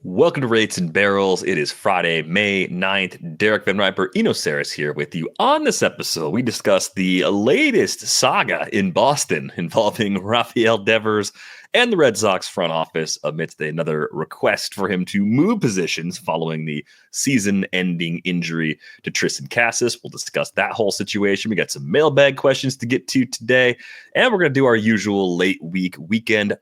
Welcome to Rates and Barrels. It is Friday, May 9th. Derek VanRiper, Eno Sarris here with you. On this episode, we discuss the latest saga in Boston involving Rafael Devers and the Red Sox front office amidst another request for him to move positions following the season-ending injury to Tristan Cassis. We'll discuss that whole situation. We got some mailbag questions to get to today, and we're going to do our usual late weekend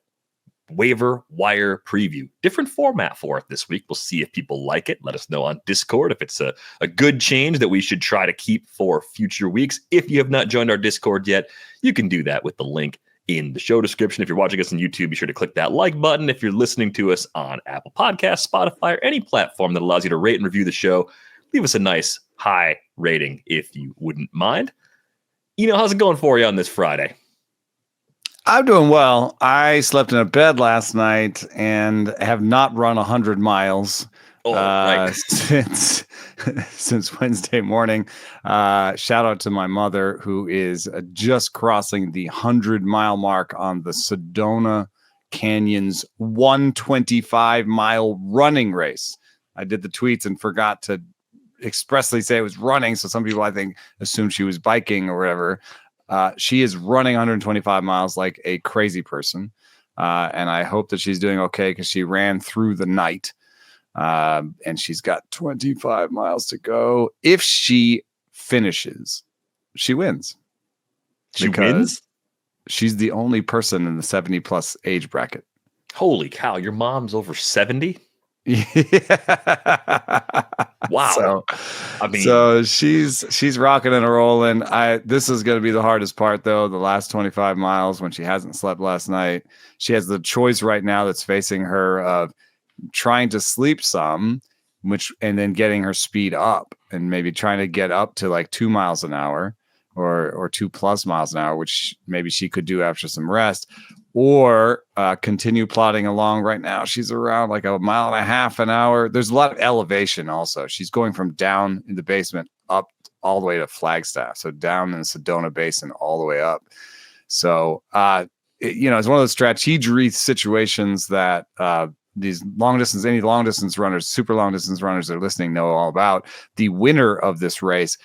Waiver-Wire preview. Different format for it this week. We'll see if people like it. Let us know on Discord if it's a good change that we should try to keep for future weeks. If you have not joined our Discord yet, you can do that with the link in the show description. If you're watching us on YouTube, be sure to click that like button. If you're listening to us on Apple Podcasts, Spotify, or any platform that allows you to rate and review the show, leave us a nice high rating if you wouldn't mind. How's it going for you on this Friday? I'm doing well. I slept in a bed last night and have not run 100 miles since Wednesday morning. Shout out to my mother, who is just crossing the 100-mile mark on the Sedona Canyon's 125-mile running race. I did the tweets and forgot to expressly say it was running, so some people, I think, assumed she was biking or whatever. She is running 125 miles like a crazy person. And I hope that she's doing okay because she ran through the night. And she's got 25 miles to go. If she finishes, she wins. She wins? She's the only person in the 70 plus age bracket. Holy cow. Your mom's over 70? Yeah. Wow. So she's rocking and rolling. This is going to be the hardest part, though. The last 25 miles when she hasn't slept last night. She has the choice right now that's facing her of trying to sleep some, and then getting her speed up and maybe trying to get up to like 2 miles an hour or 2+ miles an hour, which maybe she could do after some rest. Or continue plodding along. Right now, she's around like 1.5 miles an hour. There's a lot of elevation also. She's going from down in the basement up all the way to Flagstaff. So down in the Sedona Basin all the way up. So, it's one of those strategy situations that these any long distance runners, super long distance runners that are listening know all about. The winner of this race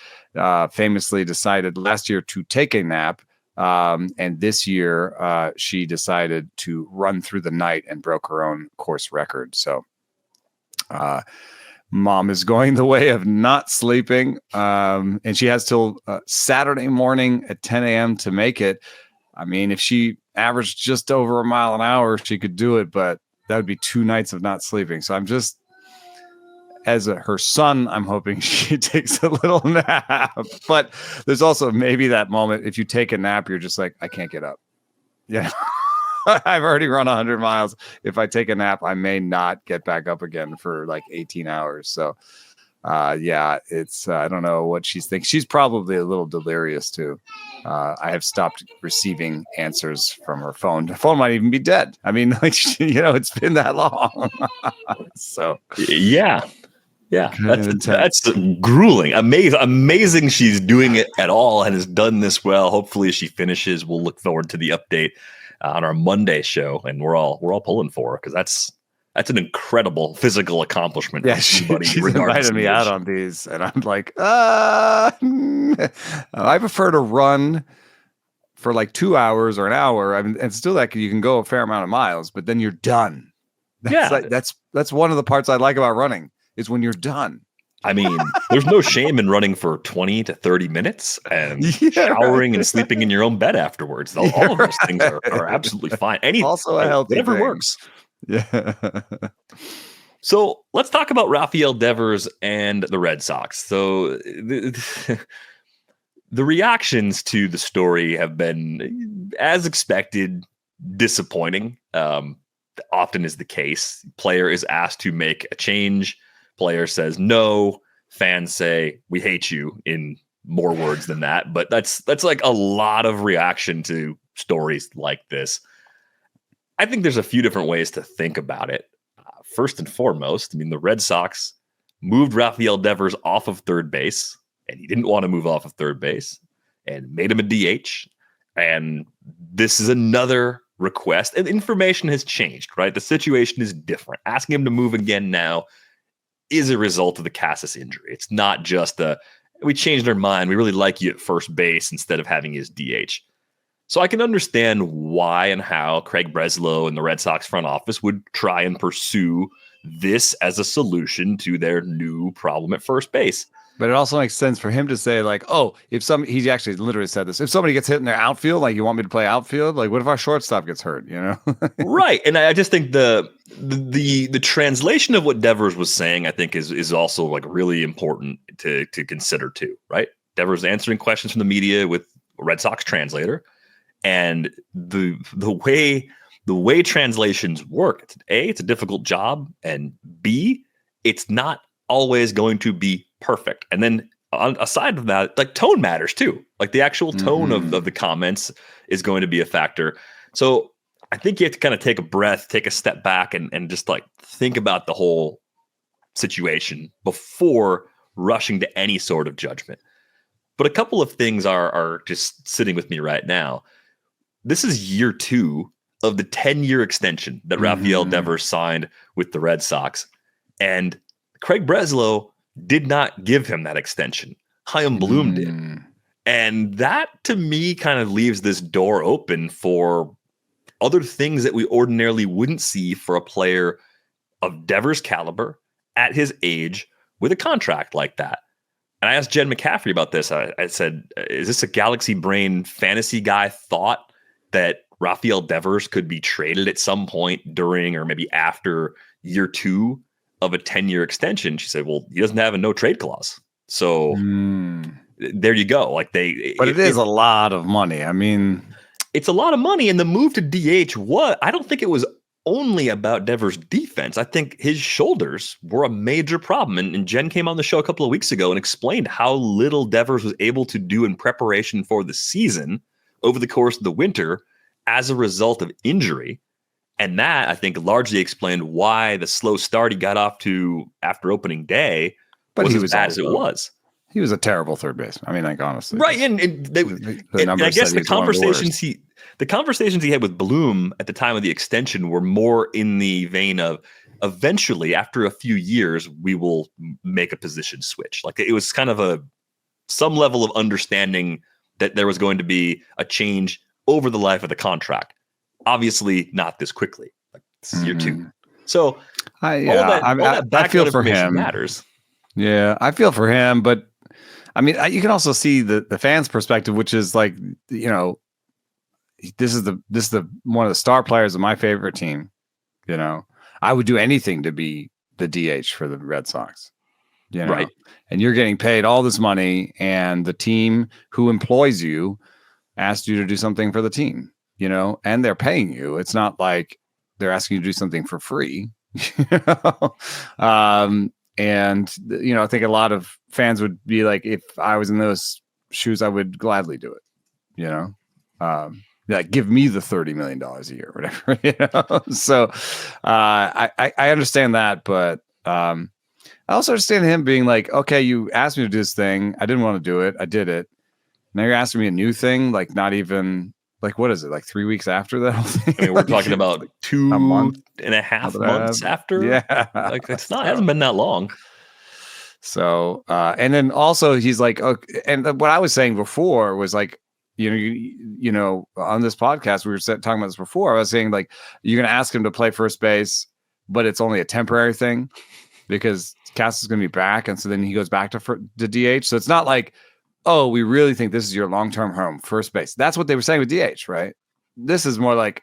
famously decided last year to take a nap. And this year, she decided to run through the night and broke her own course record. So, mom is going the way of not sleeping. And she has till Saturday morning at 10 a.m. to make it. I mean, if she averaged just over 1 mile an hour, she could do it, but that would be 2 nights of not sleeping. So I'm just, her son, I'm hoping she takes a little nap. But there's also maybe that moment, if you take a nap, you're just like, I can't get up. Yeah. I've already run 100 miles. If I take a nap, I may not get back up again for like 18 hours. So, it's, I don't know what she's thinking. She's probably a little delirious too. I have stopped receiving answers from her phone. The phone might even be dead. I mean, it's been that long. So, yeah. Yeah, that's grueling. Amazing she's doing it at all and has done this well. Hopefully she finishes. We'll look forward to the update on our Monday show, and we're all pulling for her because that's an incredible physical accomplishment. Yeah, she's invited me out on these, and I'm like, I prefer to run for like 2 hours or an hour. I mean, and still you can go a fair amount of miles, but then you're done. That's one of the parts I like about running. Is when you're done. I mean, there's no shame in running for 20 to 30 minutes and showering and sleeping in your own bed afterwards. All of those things are absolutely fine. Also a healthy whatever thing. Works. Yeah. So let's talk about Rafael Devers and the Red Sox. So the reactions to the story have been, as expected, disappointing. Often is the case. Player is asked to make a change. Player says no. Fans say we hate you in more words than that. But that's like a lot of reaction to stories like this. I think there's a few different ways to think about it. First and foremost, I mean, the Red Sox moved Rafael Devers off of third base, and he didn't want to move off of third base, and made him a DH. And this is another request. And information has changed, right? The situation is different. Asking him to move again now is a result of the Casas injury. It's not just we changed our mind. We really like you at first base instead of having you as DH. So I can understand why and how Craig Breslow and the Red Sox front office would try and pursue this as a solution to their new problem at first base. But it also makes sense for him to say, like, oh, he actually literally said this. If somebody gets hit in their outfield, like, you want me to play outfield? Like, what if our shortstop gets hurt, you know? Right. And I just think the translation of what Devers was saying, I think is also like really important to consider too, right? Devers answering questions from the media with a Red Sox translator. And the way translations work, it's a difficult job, and B, it's not always going to be perfect. And then aside from that, like, tone matters too. Like, the actual tone of the comments is going to be a factor. So I think you have to kind of take a breath, take a step back, and just like think about the whole situation before rushing to any sort of judgment. But a couple of things are just sitting with me right now. This is year 2 of the 10-year extension that Rafael Devers signed with the Red Sox. And Craig Breslow did not give him that extension. Chaim Bloom did. And that, to me, kind of leaves this door open for other things that we ordinarily wouldn't see for a player of Devers' caliber at his age with a contract like that. And I asked Jen McCaffrey about this. I said, is this a galaxy brain fantasy guy thought that Rafael Devers could be traded at some point during or maybe after year 2 of a 10-year extension? She said, well, he doesn't have a no trade clause. So there you go. Like, but it is a lot of money. I mean, it's a lot of money. And the move to DH, I don't think it was only about Devers' defense. I think his shoulders were a major problem. And Jen came on the show a couple of weeks ago and explained how little Devers was able to do in preparation for the season over the course of the winter as a result of injury. And that, I think, largely explained why the slow start he got off to after opening day was as bad as it was. He was a terrible third baseman. I mean, like, honestly. Right. And I guess the conversations he had with Bloom at the time of the extension were more in the vein of, eventually, after a few years, we will make a position switch. Like, it was kind of some level of understanding that there was going to be a change over the life of the contract. Obviously, not this quickly. Like, this is year 2. So I feel for him. Matters. Yeah, I feel for him, but I mean, you can also see the fans' perspective, which is like, you know, this is the one of the star players of my favorite team. You know, I would do anything to be the DH for the Red Sox. You know? Right. And you're getting paid all this money, and the team who employs you asked you to do something for the team, you know, and they're paying you. It's not like they're asking you to do something for free. You know? And, you know, I think a lot of fans would be like, if I was in those shoes, I would gladly do it, you know, like, give me the $30 million a year, whatever, you know? So I understand that, but I also understand him being like, okay, you asked me to do this thing. I didn't want to do it. I did it. Now you're asking me a new thing, like, not even, like, what is it, like 3 weeks after that whole thing? I mean, we're talking about 2.5 months after. Yeah. Like, it hasn't been that long. So, and then also he's like, okay, and what I was saying before was like, you know, on this podcast, we were talking about this before. I was saying, like, you're going to ask him to play first base, but it's only a temporary thing because Cass is going to be back. And so then he goes back to DH. So it's not like, oh, we really think this is your long-term home, first base. That's what they were saying with DH, right? This is more like,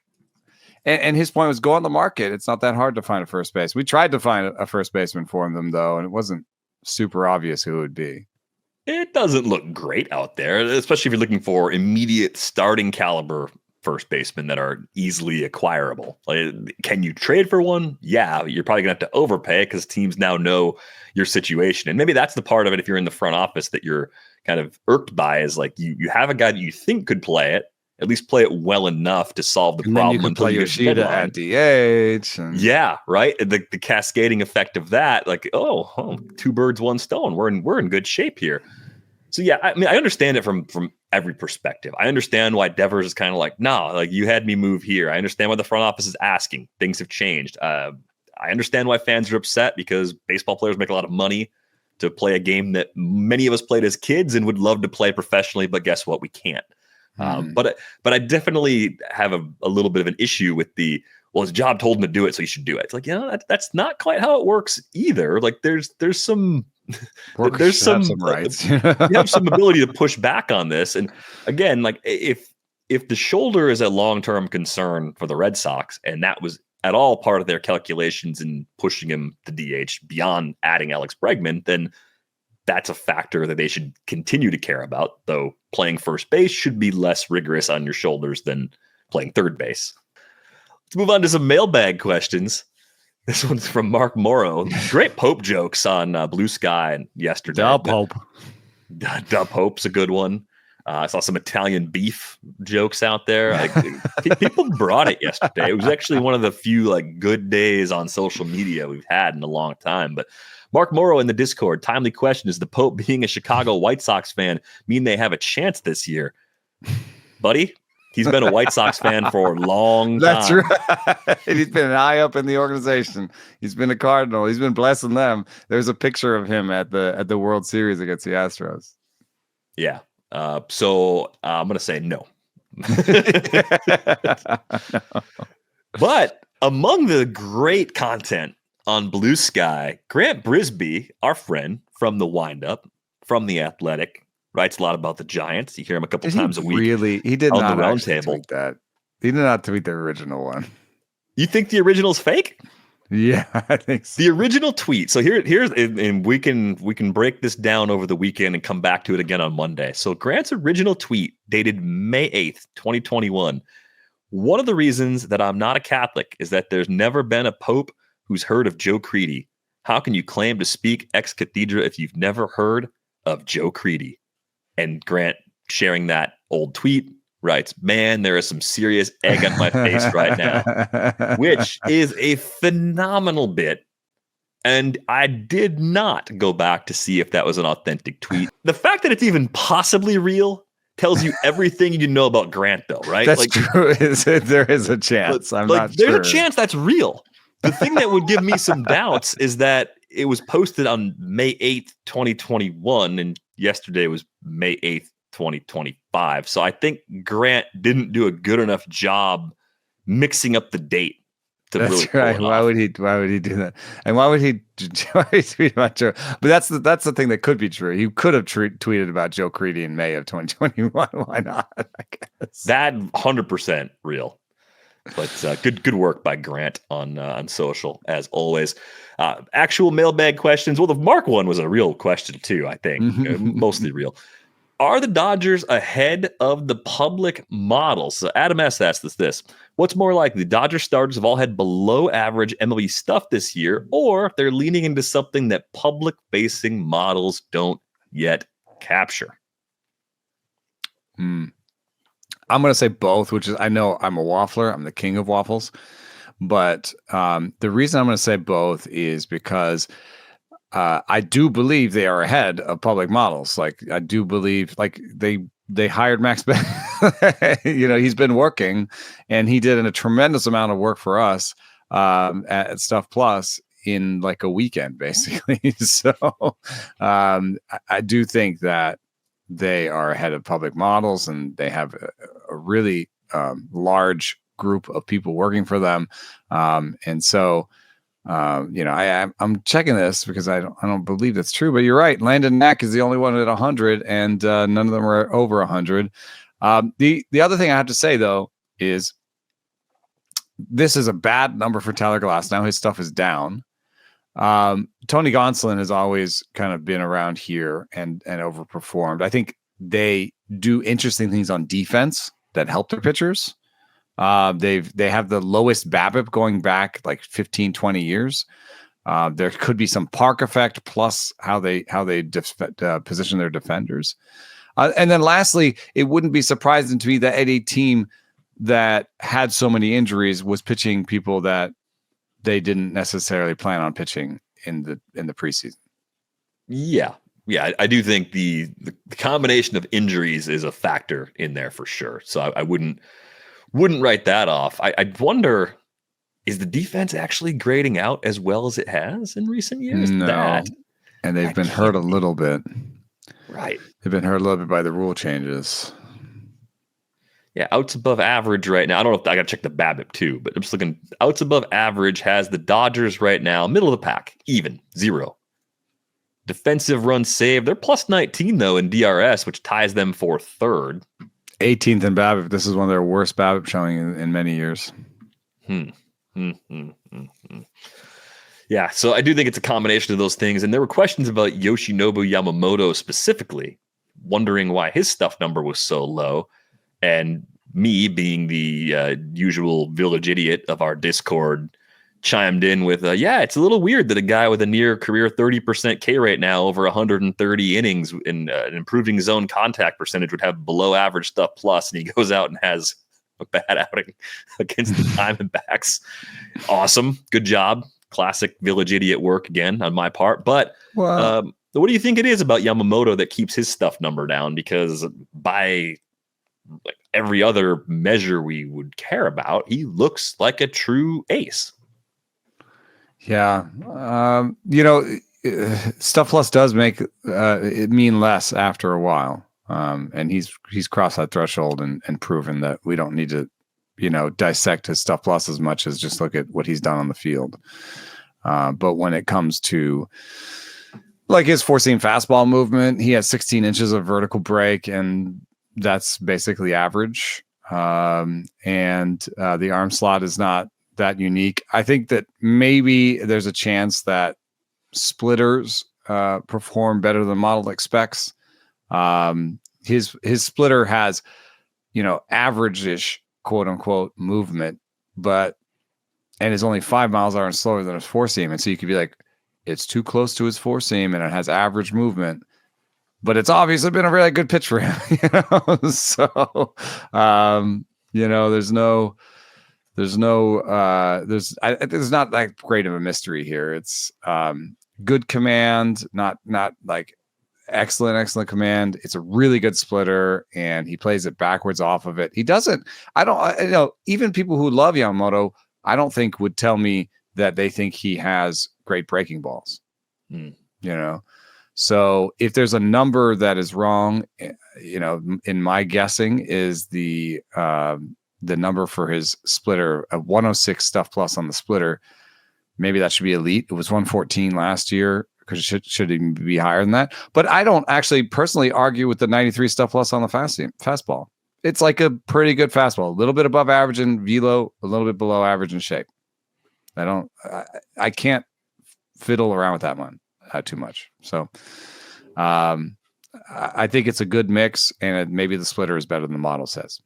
and his point was, go on the market. It's not that hard to find a first base. We tried to find a first baseman for them, though, and it wasn't super obvious who it would be. It doesn't look great out there, especially if you're looking for immediate starting caliber first basemen that are easily acquirable. Like, can you trade for one? Yeah, you're probably going to have to overpay because teams now know your situation. And maybe that's the part of it, if you're in the front office, that you're kind of irked by, is like, you have a guy that you think could play it, at least play it well enough to solve the problem. You can play Yoshida at DH. Yeah, right. The cascading effect of that, like, oh, 2 birds, 1 stone. We're in good shape here. So yeah, I mean, I understand it from every perspective. I understand why Devers is kind of like, nah, like you had me move here. I understand why the front office is asking. Things have changed. I understand why fans are upset because baseball players make a lot of money to play a game that many of us played as kids and would love to play professionally, but guess what? We can't. But I definitely have a little bit of an issue with well, his job told him to do it, so he should do it. It's like, that's not quite how it works either. Like there's some rights. You have some ability to push back on this. And again, like if the shoulder is a long-term concern for the Red Sox, and that was at all part of their calculations in pushing him to DH beyond adding Alex Bregman, then that's a factor that they should continue to care about, though playing first base should be less rigorous on your shoulders than playing third base. Let's move on to some mailbag questions. This one's from Mark Morrow. Great Pope jokes on Bluesky yesterday. Duh Pope. Duh Pope's a good one. I saw some Italian beef jokes out there. People brought it yesterday. It was actually one of the few good days on social media we've had in a long time. But Mark Morrow in the Discord, timely question: is the Pope being a Chicago White Sox fan mean they have a chance this year? Buddy, he's been a White Sox fan for a long time. That's right. He's been an eye up in the organization. He's been a Cardinal. He's been blessing them. There's a picture of him at the World Series against the Astros. Yeah. So I'm going to say no. But among the great content on Bluesky, Grant Brisby, our friend from the Windup, from The Athletic, writes a lot about the Giants. You hear him a couple times a week. He did on not the round actually table. tweet that. He did not tweet the original one. You think the original's fake? Yeah, I think so. The original tweet. So here's and we can break this down over the weekend and come back to it again on Monday. So Grant's original tweet dated May 8th, 2021. One of the reasons that I'm not a Catholic is that there's never been a pope who's heard of Joe Creedy. How can you claim to speak ex cathedra if you've never heard of Joe Creedy? And Grant, sharing that old tweet, writes, man, there is some serious egg on my face right now, which is a phenomenal bit. And I did not go back to see if that was an authentic tweet. The fact that it's even possibly real tells you everything you know about Grant, though, right? That's true. There is a chance. I'm not sure. There's a chance that's real. The thing that would give me some doubts is that it was posted on May 8th, 2021, and yesterday was May 8th, 2025. So I think Grant didn't do a good enough job mixing up the date to that's really right. Why would he do that? And why would he tweet about Joe? But that's the thing that could be true. He could have tweeted about Joe Creedy in May of 2021. Why not? I guess that 100% real. But good work by Grant on social, as always. Actual mailbag questions. Well, the Mark one was a real question too, I think. Mostly real. Are the Dodgers ahead of the public models? So Adam S. asked us this. What's more likely? The Dodgers starters have all had below average MLB stuff this year, or they're leaning into something that public-facing models don't yet capture? I'm going to say both, which is, I know I'm a waffler. I'm the king of waffles. But the reason I'm going to say both is because I do believe they are ahead of public models. Like, I do believe, like, they hired Max Beck. He's been working, and he did a tremendous amount of work for us at Stuff Plus in like a weekend, basically. So I do think that they are ahead of public models, and they have a really large group of people working for them. And so, I'm checking this because I don't believe that's true, but you're right. Landon Knack is the only one at 100, and none of them are over 100. The other thing I have to say, though, is this is a bad number for Tyler Glass. Now his stuff is down. Tony Gonsolin has always kind of been around here and overperformed. I think they do interesting things on defense that help their pitchers. They have the lowest BABIP going back like 15, 20 years. There could be some park effect plus how they position their defenders. And then lastly, it wouldn't be surprising to me that a team that had so many injuries was pitching people that they didn't necessarily plan on pitching in the preseason. Yeah. Yeah, I do think the combination of injuries is a factor in there for sure. So I wouldn't write that off. I'd wonder, is the defense actually grading out as well as it has in recent years? No, and they've been hurt a little bit. Right. They've been hurt a little bit by the rule changes. Yeah, outs above average right now. I don't know if I got to check the BABIP too, but I'm just looking. Outs above average has the Dodgers right now, middle of the pack, even, 0. Defensive runs saved. They're plus 19, though, in DRS, which ties them for 3rd. 18th in BABIP. This is one of their worst BABIP showing in many years. Yeah, so I do think it's a combination of those things. And there were questions about Yoshinobu Yamamoto specifically, wondering why his stuff number was so low. And me, being the usual village idiot of our Discord, chimed in with, yeah, it's a little weird that a guy with a near career 30% K rate now over 130 innings in an improving zone contact percentage would have below average stuff plus, and he goes out and has a bad outing against the Diamondbacks. Awesome. Good job. Classic village idiot work again on my part. But what do you think it is about Yamamoto that keeps his stuff number down? Because by every other measure we would care about, he looks like a true ace. Yeah. Stuff plus does make it mean less after a while. And he's crossed that threshold and proven that we don't need to, dissect his stuff plus as much as just look at what he's done on the field. But when it comes to like his four-seam fastball movement, he has 16 inches of vertical break, and that's basically average. And the arm slot is not that unique. I think that maybe there's a chance that splitters perform better than model expects. His splitter has, average-ish, quote unquote, movement, and is only 5 miles an hour slower than his four seam. And so you could be like, it's too close to his four seam and it has average movement, but it's obviously been a really good pitch for him. So, there's not that great of a mystery here. It's good command, not like excellent command. It's a really good splitter, and he plays it backwards off of it. He doesn't. Even people who love Yamamoto, I don't think would tell me that they think he has great breaking balls. So if there's a number that is wrong, in my guessing is the number for his splitter, a 106 stuff plus on the splitter. Maybe that should be elite. It was 114 last year, because it should even be higher than that. But I don't actually personally argue with the 93 stuff plus on the fastball. It's like a pretty good fastball, a little bit above average in velo, a little bit below average in shape. I can't fiddle around with that one too much. So I think it's a good mix, and maybe the splitter is better than the model says.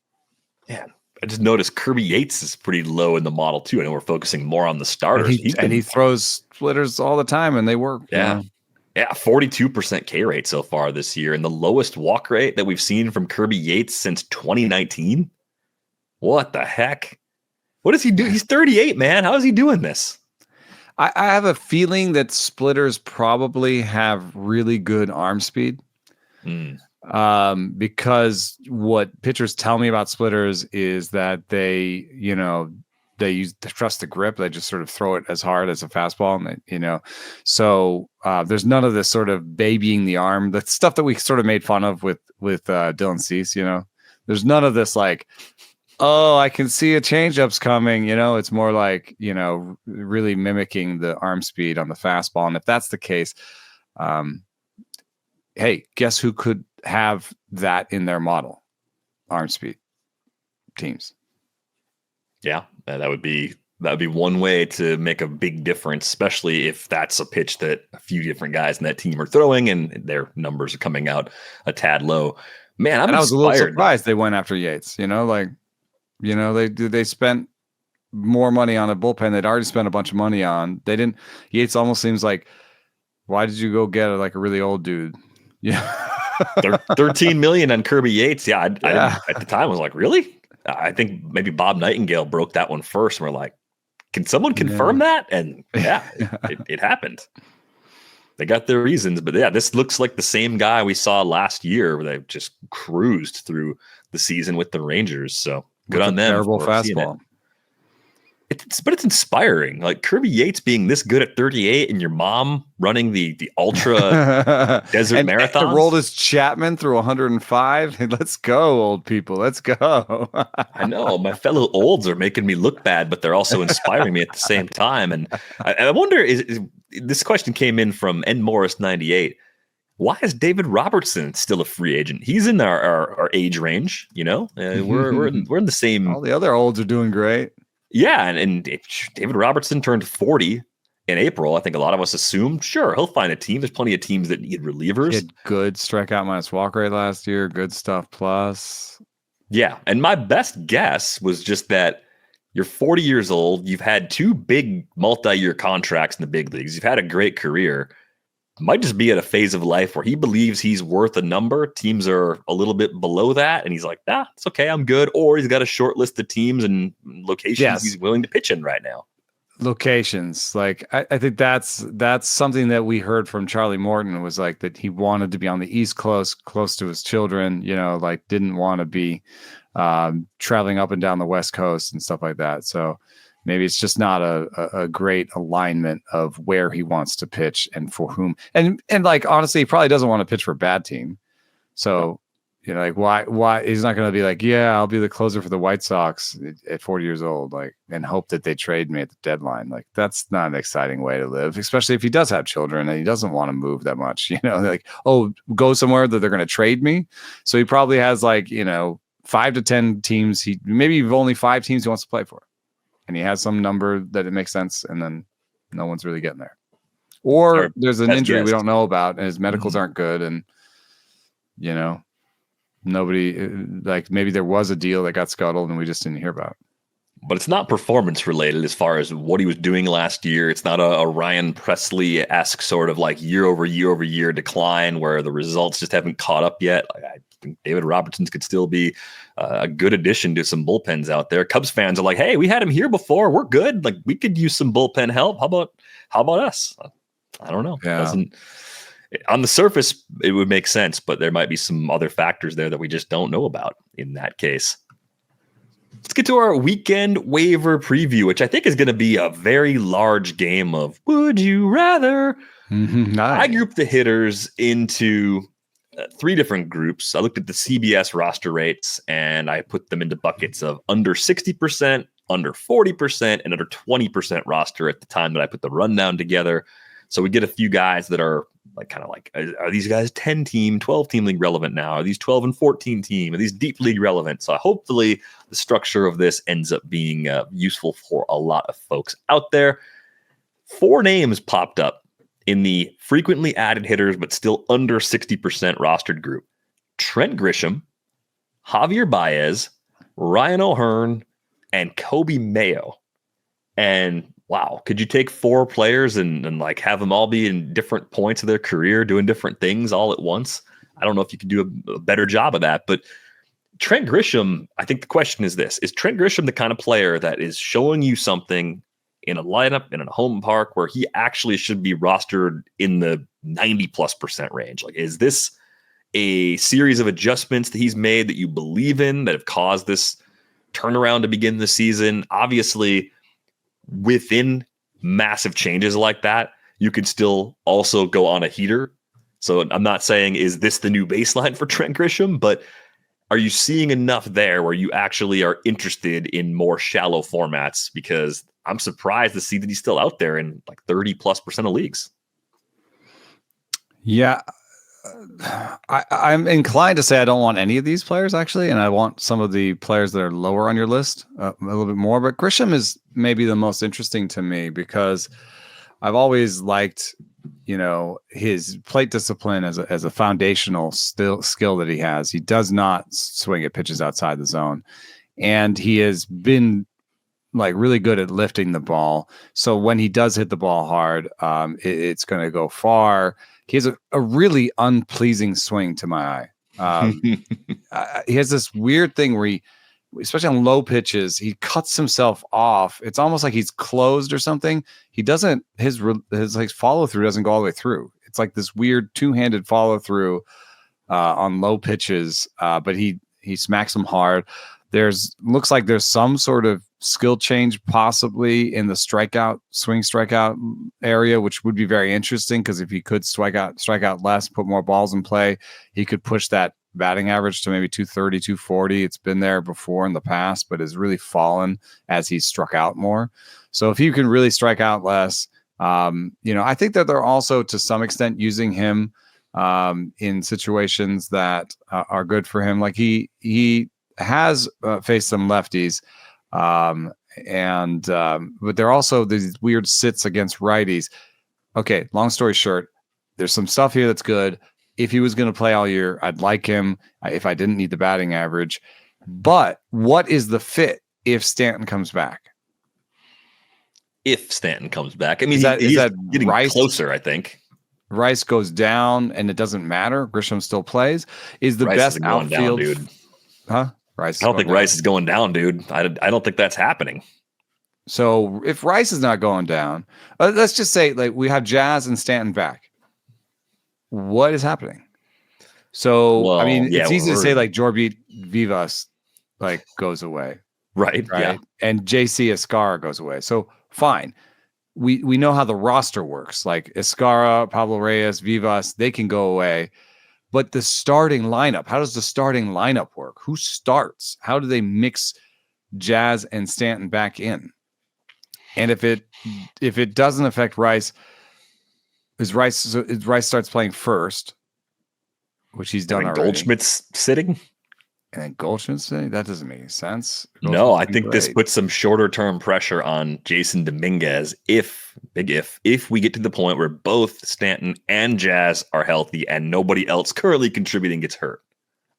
Yeah. I just noticed Kirby Yates is pretty low in the model too. I know we're focusing more on the starters. And he throws splitters all the time, and they work. Yeah. Yeah, 42% K rate so far this year, and the lowest walk rate that we've seen from Kirby Yates since 2019. What the heck? What does he do? He's 38, man. How is he doing this? I have a feeling that splitters probably have really good arm speed. Because what pitchers tell me about splitters is that they trust the grip. They just sort of throw it as hard as a fastball, and so there's none of this sort of babying the arm, the stuff that we sort of made fun of with Dylan Cease. There's none of this like, oh, I can see a changeup's coming. It's more like, really mimicking the arm speed on the fastball. And if that's the case, hey, guess who could have that in their model? Arm speed teams. Yeah, that would be one way to make a big difference, especially if that's a pitch that a few different guys in that team are throwing and their numbers are coming out a tad low. Man, I was a little surprised they went after Yates. They spent more money on a bullpen they'd already spent a bunch of money on. They didn't. Yates almost seems like, why did you go get a really old dude? Yeah. 13 million on Kirby Yates. I at the time was like, really? I think maybe Bob Nightingale broke that one first. And we're like, can someone confirm that? And it happened. they got their reasons. But yeah, this looks like the same guy we saw last year where they just cruised through the season with the Rangers. So good on them. Terrible fastball. But it's inspiring. Like Kirby Yates being this good at 38 and your mom running the ultra desert marathon. And rolled as Chapman through 105. Let's go, old people. Let's go. I know my fellow olds are making me look bad, but they're also inspiring me at the same time. And I wonder, is this question came in from N Morris 98. Why is David Robertson still a free agent? He's in our age range, you know. We're in the same. All the other olds are doing great. Yeah, and David Robertson turned 40 in April. I think a lot of us assumed, sure, he'll find a team. There's plenty of teams that need relievers. He had good strikeout minus walk rate last year, good stuff plus. Yeah, and my best guess was just that you're 40 years old. You've had 2 big multi-year contracts in the big leagues. You've had a great career. Might just be at a phase of life where he believes he's worth a number. Teams are a little bit below that. And he's like, it's okay. I'm good. Or he's got a short list of teams and locations he's willing to pitch in right now. Locations. Like, I think that's something that we heard from Charlie Morton was like that he wanted to be on the East Coast, close to his children, you know, like didn't want to be traveling up and down the West Coast and stuff like that. So maybe it's just not a great alignment of where he wants to pitch and for whom. And like, honestly, he probably doesn't want to pitch for a bad team. So, you know, like why he's not going to be like, yeah, I'll be the closer for the White Sox at 40 years old, like, and hope that they trade me at the deadline. Like, that's not an exciting way to live, especially if he does have children and he doesn't want to move that much, you know, like, go somewhere that they're going to trade me. So he probably has like, you know, 5 to 10 teams. Maybe only 5 teams he wants to play for. And he has some number that it makes sense, and then no one's really getting there. Or there's an injury we don't know about, and his medicals aren't good, and, you know, nobody, like, maybe there was a deal that got scuttled and we just didn't hear about it. But it's not performance related as far as what he was doing last year. It's not a Ryan Presley-esque sort of like year over year decline where the results just haven't caught up yet. Like, I think David Robertson could still be a good addition to some bullpens out there. Cubs fans are like, hey, we had him here before. We're good. Like, we could use some bullpen help. How about us? I don't know. Yeah. On the surface, it would make sense, but there might be some other factors there that we just don't know about in that case. Let's get to our weekend waiver preview, which I think is going to be a very large game of would you rather. Nice. I grouped the hitters into 3 different groups. I looked at the CBS roster rates and I put them into buckets of under 60%, under 40%, and under 20% roster at the time that I put the rundown together. So we get a few guys that are are these guys 10 team, 12 team league relevant now? Are these 12 and 14 team? Are these deep league relevant? So hopefully the structure of this ends up being useful for a lot of folks out there. 4 names popped up in the frequently added hitters, but still under 60% rostered group. Trent Grisham, Javier Baez, RyanO'Hearn, and Kobe Mayo. And wow, could you take 4 players and like have them all be in different points of their career doing different things all at once? I don't know if you could do a better job of that, but Trent Grisham, I think the question is this: is Trent Grisham the kind of player that is showing you something in a lineup, in a home park, where he actually should be rostered in the 90+% range? Like, is this a series of adjustments that he's made that you believe in that have caused this turnaround to begin the season? Obviously, within massive changes like that, you could still also go on a heater. So I'm not saying, is this the new baseline for Trent Grisham, but are you seeing enough there where you actually are interested in more shallow formats? Because I'm surprised to see that he's still out there in like 30+% of leagues. Yeah. I'm inclined to say I don't want any of these players, actually, and I want some of the players that are lower on your list a little bit more. But Grisham is maybe the most interesting to me because I've always liked, you know, his plate discipline as a foundational skill that he has. He does not swing at pitches outside the zone, and he has been like really good at lifting the ball. So when he does hit the ball hard, it's going to go far. He has a really unpleasing swing to my eye. He has this weird thing where he, especially on low pitches, he cuts himself off. It's almost like he's closed or something. He doesn't, his like follow through doesn't go all the way through. it's like this weird two-handed follow through on low pitches, but he smacks them hard. Looks like there's some sort of skill change possibly in the swing strikeout area, which would be very interesting because if he could strike out less, put more balls in play, he could push that batting average to maybe 230, 240. It's been there before in the past, but has really fallen as he's struck out more. So if you can really strike out less, I think that they're also to some extent using him in situations that are good for him. Like he has faced some lefties, but there are also these weird sits against righties. Okay, long story short, there's some stuff here that's good. If he was going to play all year, I'd like him if I didn't need the batting average. But what is the fit if Stanton comes back? If Stanton comes back, I mean, is that getting Rice, closer, I think. Rice goes down and it doesn't matter. Grisham still plays. Is the Rice best outfield, down, dude. Huh? Rice. I don't think Rice is going down, dude. I don't think that's happening. So if Rice is not going down, let's just say like we have Jazz and Stanton back. What is happening? So I mean, it's easy to say like Jorge Vivas like goes away, right? Yeah, and JC Escara goes away. So fine, we know how the roster works. Like Escara, Pablo Reyes, Vivas, they can go away. But the starting lineup, how does the starting lineup work? Who starts? How do they mix Jazz and Stanton back in? And if it doesn't affect Rice, Rice starts playing first, which he's done already. Goldschmidt's sitting. And then Goldschmidt's sitting? That doesn't make any sense. No, I think this puts some shorter term pressure on Jason Dominguez if we get to the point where both Stanton and Jazz are healthy and nobody else currently contributing gets hurt.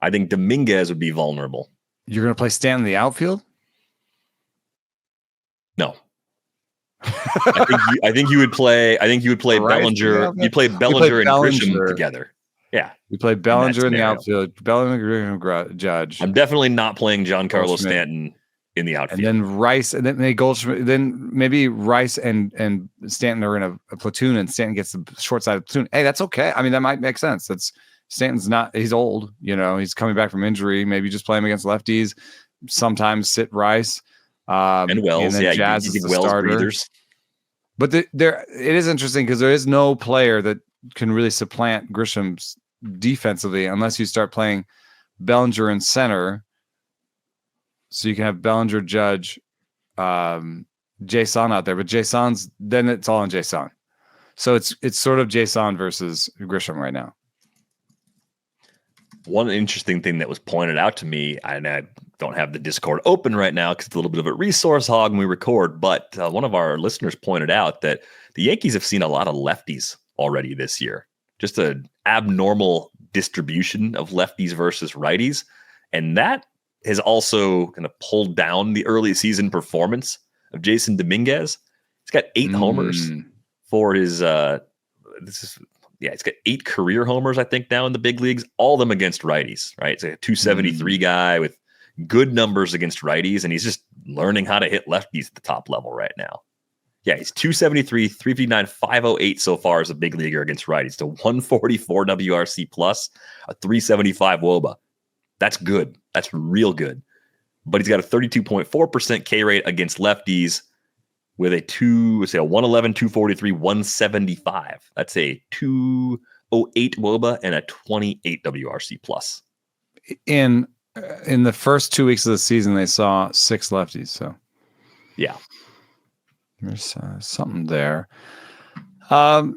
I think Dominguez would be vulnerable. You're going to play Stanton in the outfield? No. I think you would play Bellinger. You play Bellinger and Grisham together. Yeah. We play Bellinger in the outfield. Bellinger, Grisham, Judge. I'm definitely not playing Giancarlo Stanton in the outfield. And then Rice, and then maybe Rice and Stanton are in a platoon, and Stanton gets the short side of the platoon. Hey, that's okay. I mean, that might make sense. Stanton's he's old, he's coming back from injury. Maybe just play him against lefties. Sometimes sit Rice. And Wells, and Jazz is the starter. Breathers. But it is interesting because there is no player that can really supplant Grisham's defensively unless you start playing Bellinger in center. So you can have Bellinger, Judge, Jason out there, but then it's all on Jason. So it's sort of Jason versus Grisham right now. One interesting thing that was pointed out to me, and I don't have the Discord open right now because it's a little bit of a resource hog when we record, but one of our listeners pointed out that the Yankees have seen a lot of lefties already this year. Just an abnormal distribution of lefties versus righties. And that has also kind of pulled down the early season performance of Jason Dominguez. He's got 8 homers for his he's got 8 career homers, I think, now in the big leagues, all of them against righties, right? It's a 273 guy with good numbers against righties, and he's just learning how to hit lefties at the top level right now. Yeah, he's 273, 359, 508 so far as a big leaguer against righties, to 144 WRC plus, a 375 WOBA. That's good. That's real good. But he's got a 32.4% K rate against lefties with a 111, 243, 175. That's a 208 WOBA and a 28 WRC plus. In the first 2 weeks of the season, they saw 6 lefties. So, yeah, there's something there. So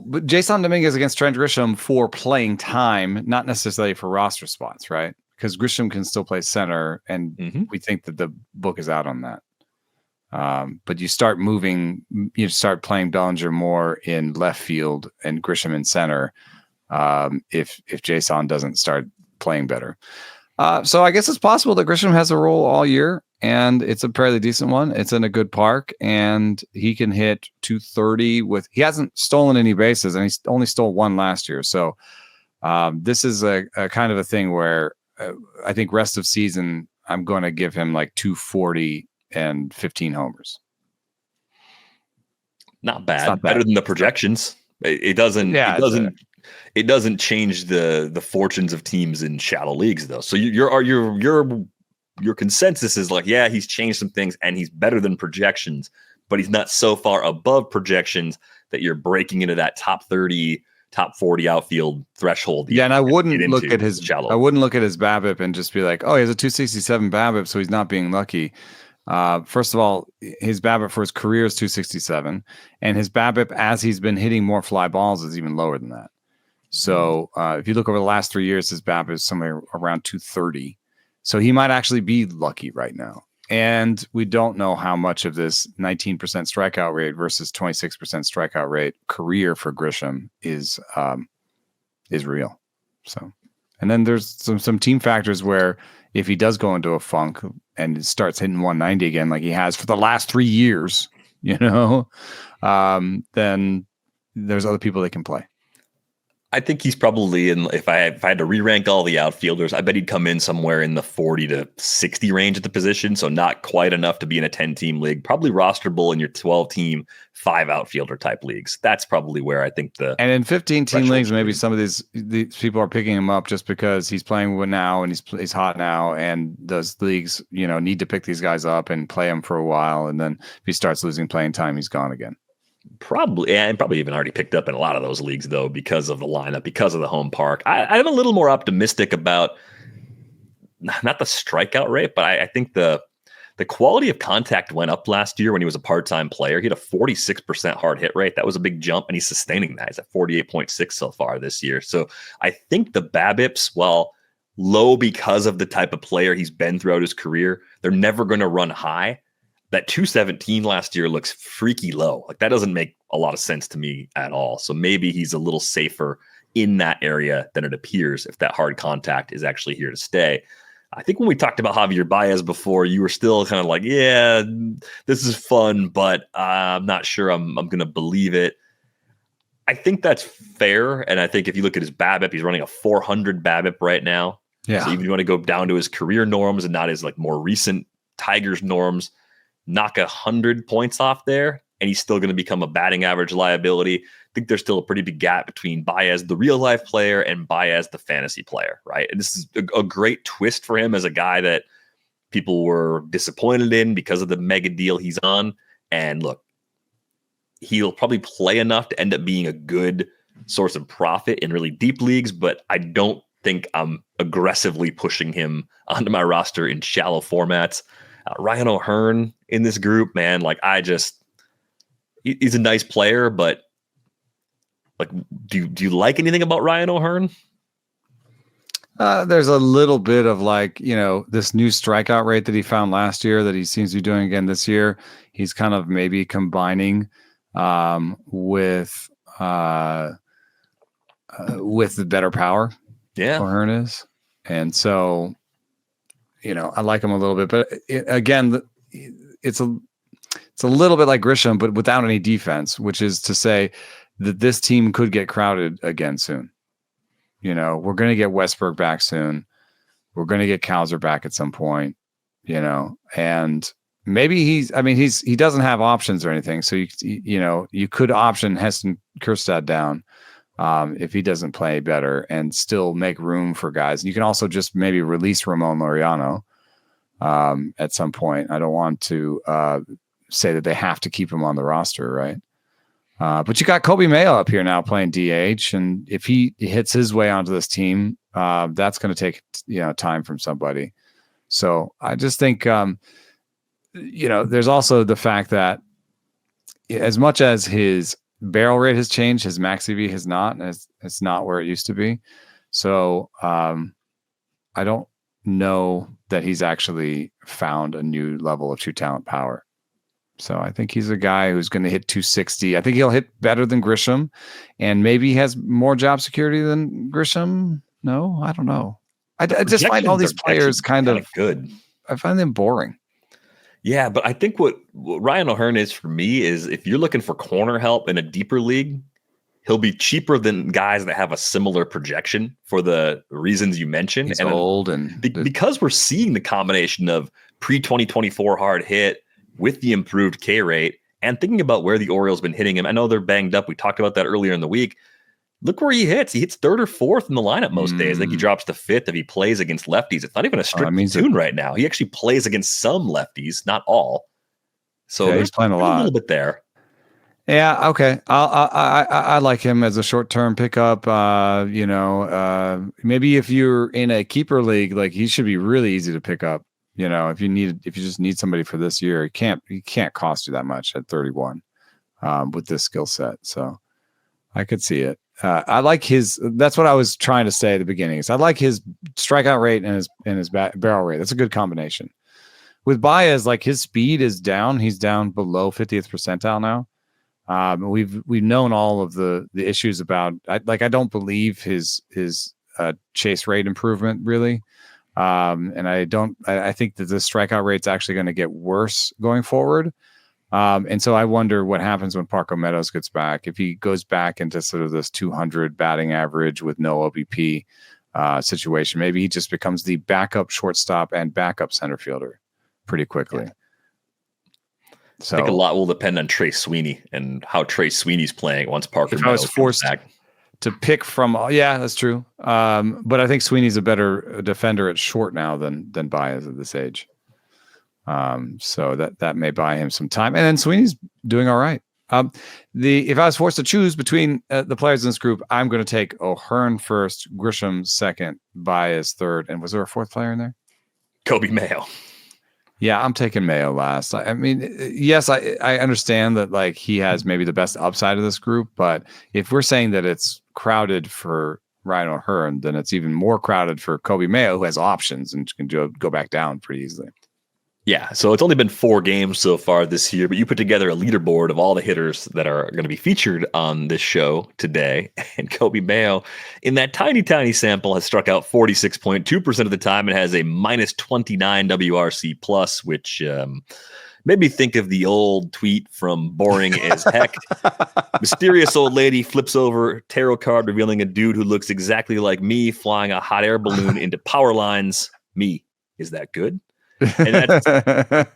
but Jason Dominguez against Trent Grisham for playing time, not necessarily for roster spots, right? Because Grisham can still play center, and we think that the book is out on that. But you start playing Bellinger more in left field and Grisham in center if Jason doesn't start playing better. So I guess it's possible that Grisham has a role all year, and it's a fairly decent one. It's in a good park, and he can hit 230 he hasn't stolen any bases, and he's only stole 1 last year. So this is a kind of a thing where I think rest of season, I'm going to give him like 240 and 15 homers. Not bad. It's not bad. Better than the projections. It doesn't. Yeah, It doesn't change the fortunes of teams in shallow leagues, though. So your consensus is like, yeah, he's changed some things and he's better than projections, but he's not so far above projections that you're breaking into that top 30, top 40 outfield threshold. Yeah, and I wouldn't look at his BABIP and just be like, oh, he has a 267 BABIP, so he's not being lucky. First of all, his BABIP for his career is 267, and his BABIP as he's been hitting more fly balls is even lower than that. So if you look over the last 3 years, his BABIP is somewhere around 230. So he might actually be lucky right now. And we don't know how much of this 19% strikeout rate versus 26% strikeout rate career for Grisham is real. So, and then there's some team factors where if he does go into a funk and starts hitting 190 again, like he has for the last 3 years, then there's other people that can play. I think he's probably in, if I had to re-rank all the outfielders, I bet he'd come in somewhere in the 40 to 60 range at the position. So not quite enough to be in a 10-team league, probably rosterable in your 12-team, 5 outfielder type leagues. That's probably where I think and in 15-team leagues, maybe some of these people are picking him up just because he's playing with now and he's hot now, and those leagues, need to pick these guys up and play them for a while. And then if he starts losing playing time, he's gone again. Probably even already picked up in a lot of those leagues, though, because of the lineup, because of the home park. I'm a little more optimistic about not the strikeout rate, but I think the quality of contact went up last year when he was a part-time player. He had a 46% hard hit rate. That was a big jump, and he's sustaining that. He's at 48.6 so far this year. So I think the BABIPs, while low because of the type of player he's been throughout his career, they're never going to run high. That 217 last year looks freaky low. Like, that doesn't make a lot of sense to me at all. So maybe he's a little safer in that area than it appears if that hard contact is actually here to stay. I think when we talked about Javier Baez before, you were still kind of like, yeah, this is fun, but I'm not sure I'm going to believe it. I think that's fair. And I think if you look at his BABIP, he's running a 400 BABIP right now. Yeah. So even if you want to go down to his career norms and not his like more recent Tigers norms, knock 100 points off there, and he's still going to become a batting average liability. I think there's still a pretty big gap between Baez, the real life player, and Baez, the fantasy player, right? And this is a great twist for him as a guy that people were disappointed in because of the mega deal he's on. And look, he'll probably play enough to end up being a good source of profit in really deep leagues, but I don't think I'm aggressively pushing him onto my roster in shallow formats. RyanO'Hearn in this group, man, like he's a nice player, but like, do you like anything about RyanO'Hearn? There's a little bit of this new strikeout rate that he found last year that he seems to be doing again this year. He's kind of maybe combining with the better power. Yeah, O'Hearn is, and so. I like him a little bit, but it's a little bit like Grisham, but without any defense, which is to say that this team could get crowded again soon. We're going to get Westberg back soon. We're going to get Cowser back at some point, and maybe he doesn't have options or anything. So you could option Heston Kjerstad down. If he doesn't play better and still make room for guys. And you can also just maybe release Ramon Laureano at some point. I don't want to say that they have to keep him on the roster, right? But you got Kobe Mayo up here now playing DH, and if he hits his way onto this team, that's going to take time from somebody. So I just think there's also the fact that as much as his barrel rate has changed, his max EV has not, and it's not where it used to be. So I don't know that he's actually found a new level of true talent power. So I think he's a guy who's going to hit 260. I think he'll hit better than Grisham, and maybe he has more job security than Grisham. No, I don't know. I just find all these players kind of good. I find them boring. Yeah, but I think what RyanO'Hearn is for me is if you're looking for corner help in a deeper league, he'll be cheaper than guys that have a similar projection for the reasons you mentioned. He's old and because we're seeing the combination of pre-2024 hard hit with the improved K rate And thinking about where the Orioles been hitting him, I know they're banged up. We talked about that earlier in the week. Look where he hits. He hits third or fourth in the lineup most days. I think he drops to fifth if he plays against lefties. It's not even a strict platoon right now. He actually plays against some lefties, not all. So he's playing a little bit there. Yeah, okay. I like him as a short-term pickup. Maybe if you're in a keeper league, like he should be really easy to pick up. If you just need somebody for this year, he can't cost you that much at 31 with this skill set. So I could see it. I like his. That's what I was trying to say at the beginning. Is I like his strikeout rate and his barrel rate. That's a good combination. With Baez, like his speed is down. He's down below 50th percentile now. We've known all of the issues about. I don't believe his chase rate improvement really, and I think that the strikeout rate's actually going to get worse going forward. And so I wonder what happens when Parker Meadows gets back. If he goes back into sort of this 200 batting average with no OBP situation, maybe he just becomes the backup shortstop and backup center fielder pretty quickly. Yeah. So I think a lot will depend on Trey Sweeney and how Trey Sweeney's playing once Parker Meadows was forced back. To pick from, yeah, that's true. But I think Sweeney's a better defender at short now than Baez at this age. So that may buy him some time. And then Sweeney's doing all right. If I was forced to choose between the players in this group, I'm going to take O'Hearn first, Grisham second, Baez third. And was there a fourth player in there? Kobe Mayo. Yeah, I'm taking Mayo last. I mean, yes, I understand that like he has maybe the best upside of this group, but if we're saying that it's crowded for RyanO'Hearn, then it's even more crowded for Kobe Mayo, who has options and can go back down pretty easily. Yeah, so it's only been 4 games so far this year, but you put together a leaderboard of all the hitters that are going to be featured on this show today. And Kobe Mayo, in that tiny, tiny sample, has struck out 46.2% of the time and has a minus 29 WRC plus, which made me think of the old tweet from Boring as Heck. Mysterious old lady flips over tarot card revealing a dude who looks exactly like me flying a hot air balloon into power lines. Me. Is that good? And that's,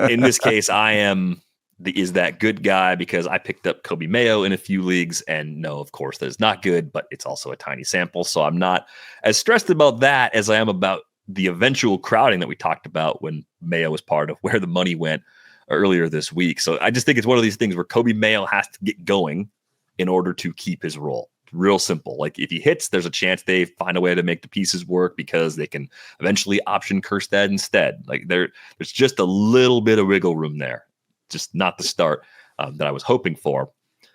in this case, I am the is that good guy because I picked up Kobe Mayo in a few leagues, and no, of course, that is not good, but it's also a tiny sample, so I'm not as stressed about that as I am about the eventual crowding that we talked about when Mayo was part of where the money went earlier this week. So I just think it's one of these things where Kobe Mayo has to get going in order to keep his role. Real simple. Like if he hits, there's a chance they find a way to make the pieces work because they can eventually option Kjerstad instead. Like there's just a little bit of wiggle room there. Just not the start that I was hoping for.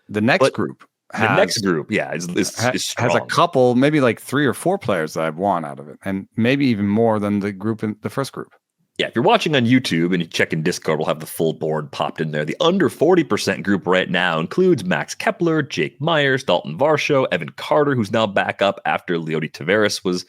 The next group, is strong. Has a couple, maybe like 3 or 4 players that I've won out of it, and maybe even more than the group in the first group. Yeah, if you're watching on YouTube and you check in Discord, we'll have the full board popped in there. The under 40% group right now includes Max Kepler, Jake Myers, Dalton Varsho, Evan Carter, who's now back up after Leody Taveras was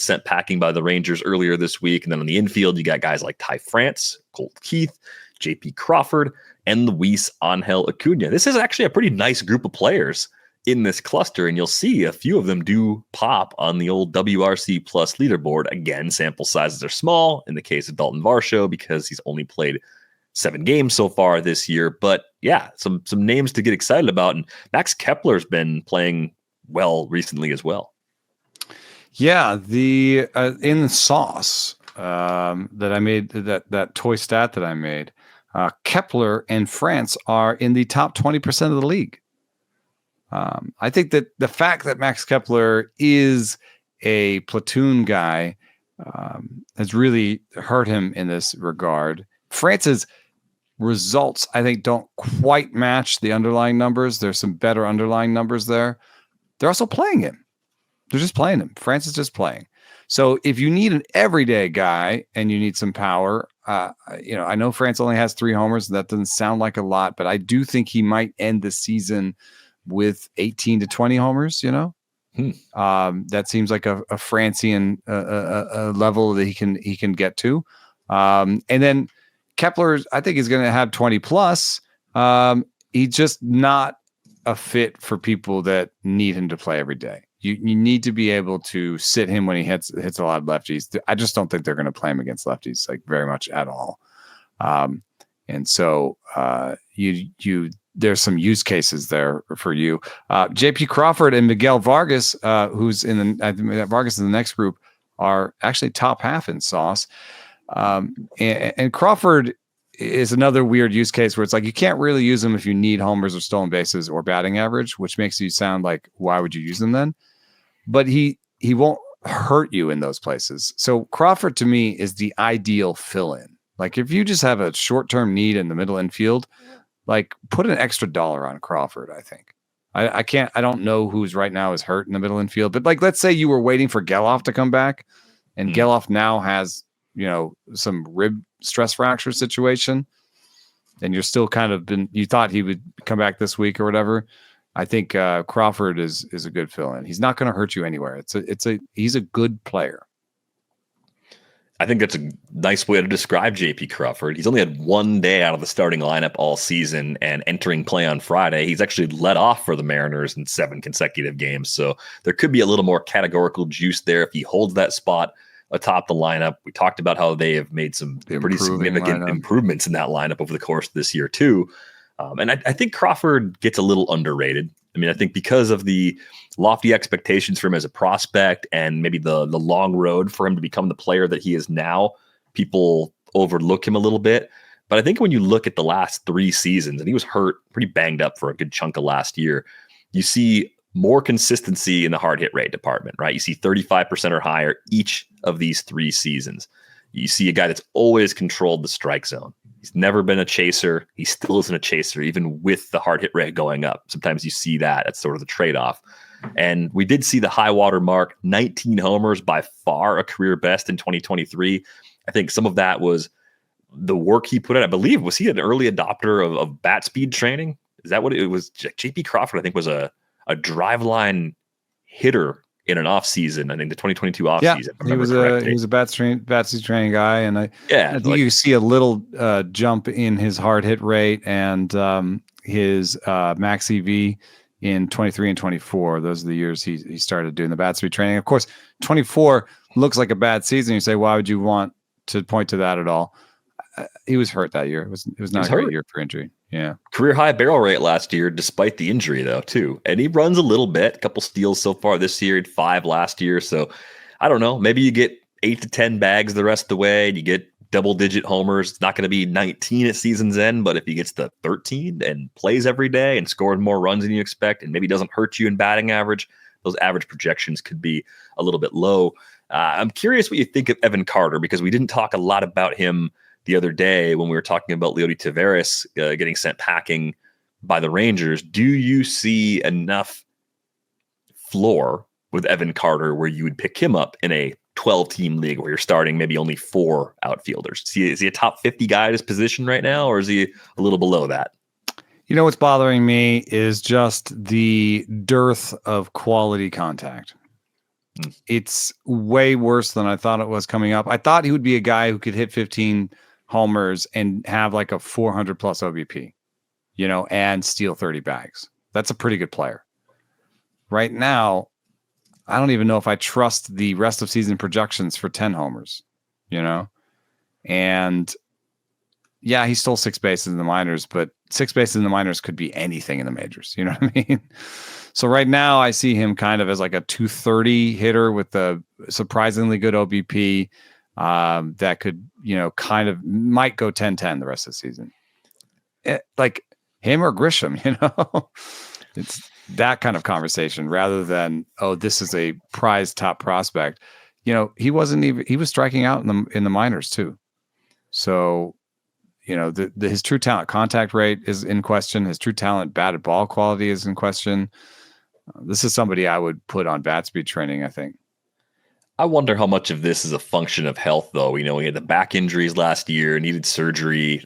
sent packing by the Rangers earlier this week. And then on the infield, you got guys like Ty France, Colt Keith, JP Crawford, and Luis Angel Acuna. This is actually a pretty nice group of players in this cluster, and you'll see a few of them do pop on the old WRC plus leaderboard. Again, sample sizes are small in the case of Dalton Varsho because he's only played 7 games so far this year. But yeah, some names to get excited about. And Max Kepler's been playing well recently as well. Yeah, the in the sauce that I made, that toy stat that I made, Kepler and France are in the top 20% of the league. I think that the fact that Max Kepler is a platoon guy has really hurt him in this regard. France's results, I think, don't quite match the underlying numbers. There's some better underlying numbers there. They're also playing him. They're just playing him. France is just playing. So if you need an everyday guy and you need some power, I know France only has 3 homers. That doesn't sound like a lot, but I do think he might end the season with 18 to 20 homers, that seems like a Francian level that he can get to. And then Kepler, I think, is going to have 20 plus. He's just not a fit for people that need him to play every day. You need to be able to sit him when he hits a lot of lefties. I just don't think they're going to play him against lefties like very much at all. And so there's some use cases there for you. JP Crawford and Miguel Vargas, who's I think Vargas in the next group, are actually top half in sauce. And Crawford is another weird use case where it's like you can't really use him if you need homers or stolen bases or batting average, which makes you sound like, why would you use him then? But he won't hurt you in those places. So Crawford to me is the ideal fill-in. Like if you just have a short-term need in the middle infield, like put an extra $1 on Crawford, I think. I don't know who's right now is hurt in the middle infield, but like, let's say you were waiting for Geloff to come back and Geloff now has, some rib stress fracture situation and you're still you thought he would come back this week or whatever. I think Crawford is a good fill-in. He's not going to hurt you anywhere. He's a good player. I think that's a nice way to describe JP Crawford. He's only had one day out of the starting lineup all season, and entering play on Friday, he's actually led off for the Mariners in 7 consecutive games. So there could be a little more categorical juice there if he holds that spot atop the lineup. We talked about how they have made some pretty significant improvements in that lineup over the course of this year too. And I think Crawford gets a little underrated. I mean, I think because of the lofty expectations for him as a prospect and maybe the long road for him to become the player that he is now, people overlook him a little bit. But I think when you look at the last 3 seasons, and he was hurt, pretty banged up for a good chunk of last year, you see more consistency in the hard hit rate department, right? You see 35% or higher each of these 3 seasons. You see a guy that's always controlled the strike zone. He's never been a chaser. He still isn't a chaser, even with the hard hit rate going up. Sometimes you see that. That's sort of the trade-off. And we did see the high water mark, 19 homers, by far a career best in 2023. I think some of that was the work he put in. I believe, was he an early adopter of bat speed training? Is that what it was? JP Crawford, I think, was a driveline hitter in an off season. I think the 2022 off season. He was a bat speed training guy, and I think you see a little jump in his hard hit rate and his max EV in 23 and 24. Those are the years he started doing the bat speed training. Of course, 24 looks like a bad season. You say, why would you want to point to that at all? He was hurt that year. It was not a great year for injury. Yeah. Career high barrel rate last year, despite the injury, though, too. And he runs a little bit, a couple steals so far this year, 5 last year. So I don't know. Maybe you get 8 to 10 bags the rest of the way and you get double-digit homers. It's not going to be 19 at season's end, but if he gets to 13 and plays every day and scores more runs than you expect and maybe doesn't hurt you in batting average, those average projections could be a little bit low. I'm curious what you think of Evan Carter, because we didn't talk a lot about him the other day when we were talking about Leody Taveras getting sent packing by the Rangers. Do you see enough floor with Evan Carter where you would pick him up in a 12-team league where you're starting maybe only 4 outfielders? Is he a top 50 guy at his position right now, or is he a little below that? You know, what's bothering me is just the dearth of quality contact. It's way worse than I thought it was coming up. I thought he would be a guy who could hit 15 homers and have like a 400 plus OBP, and steal 30 bags. That's a pretty good player. Right now, I don't even know if I trust the rest of season projections for 10 homers, and yeah, he stole 6 bases in the minors, but 6 bases in the minors could be anything in the majors. You know what I mean? So right now I see him kind of as like a 230 hitter with a surprisingly good OBP. That could, kind of might go 10-10 the rest of the season. Like him or Grisham, it's that kind of conversation rather than, oh, this is a prized top prospect. He was striking out in the minors too. So, his true talent contact rate is in question. His true talent batted ball quality is in question. This is somebody I would put on bat speed training, I think. I wonder how much of this is a function of health, though. He had the back injuries last year, needed surgery.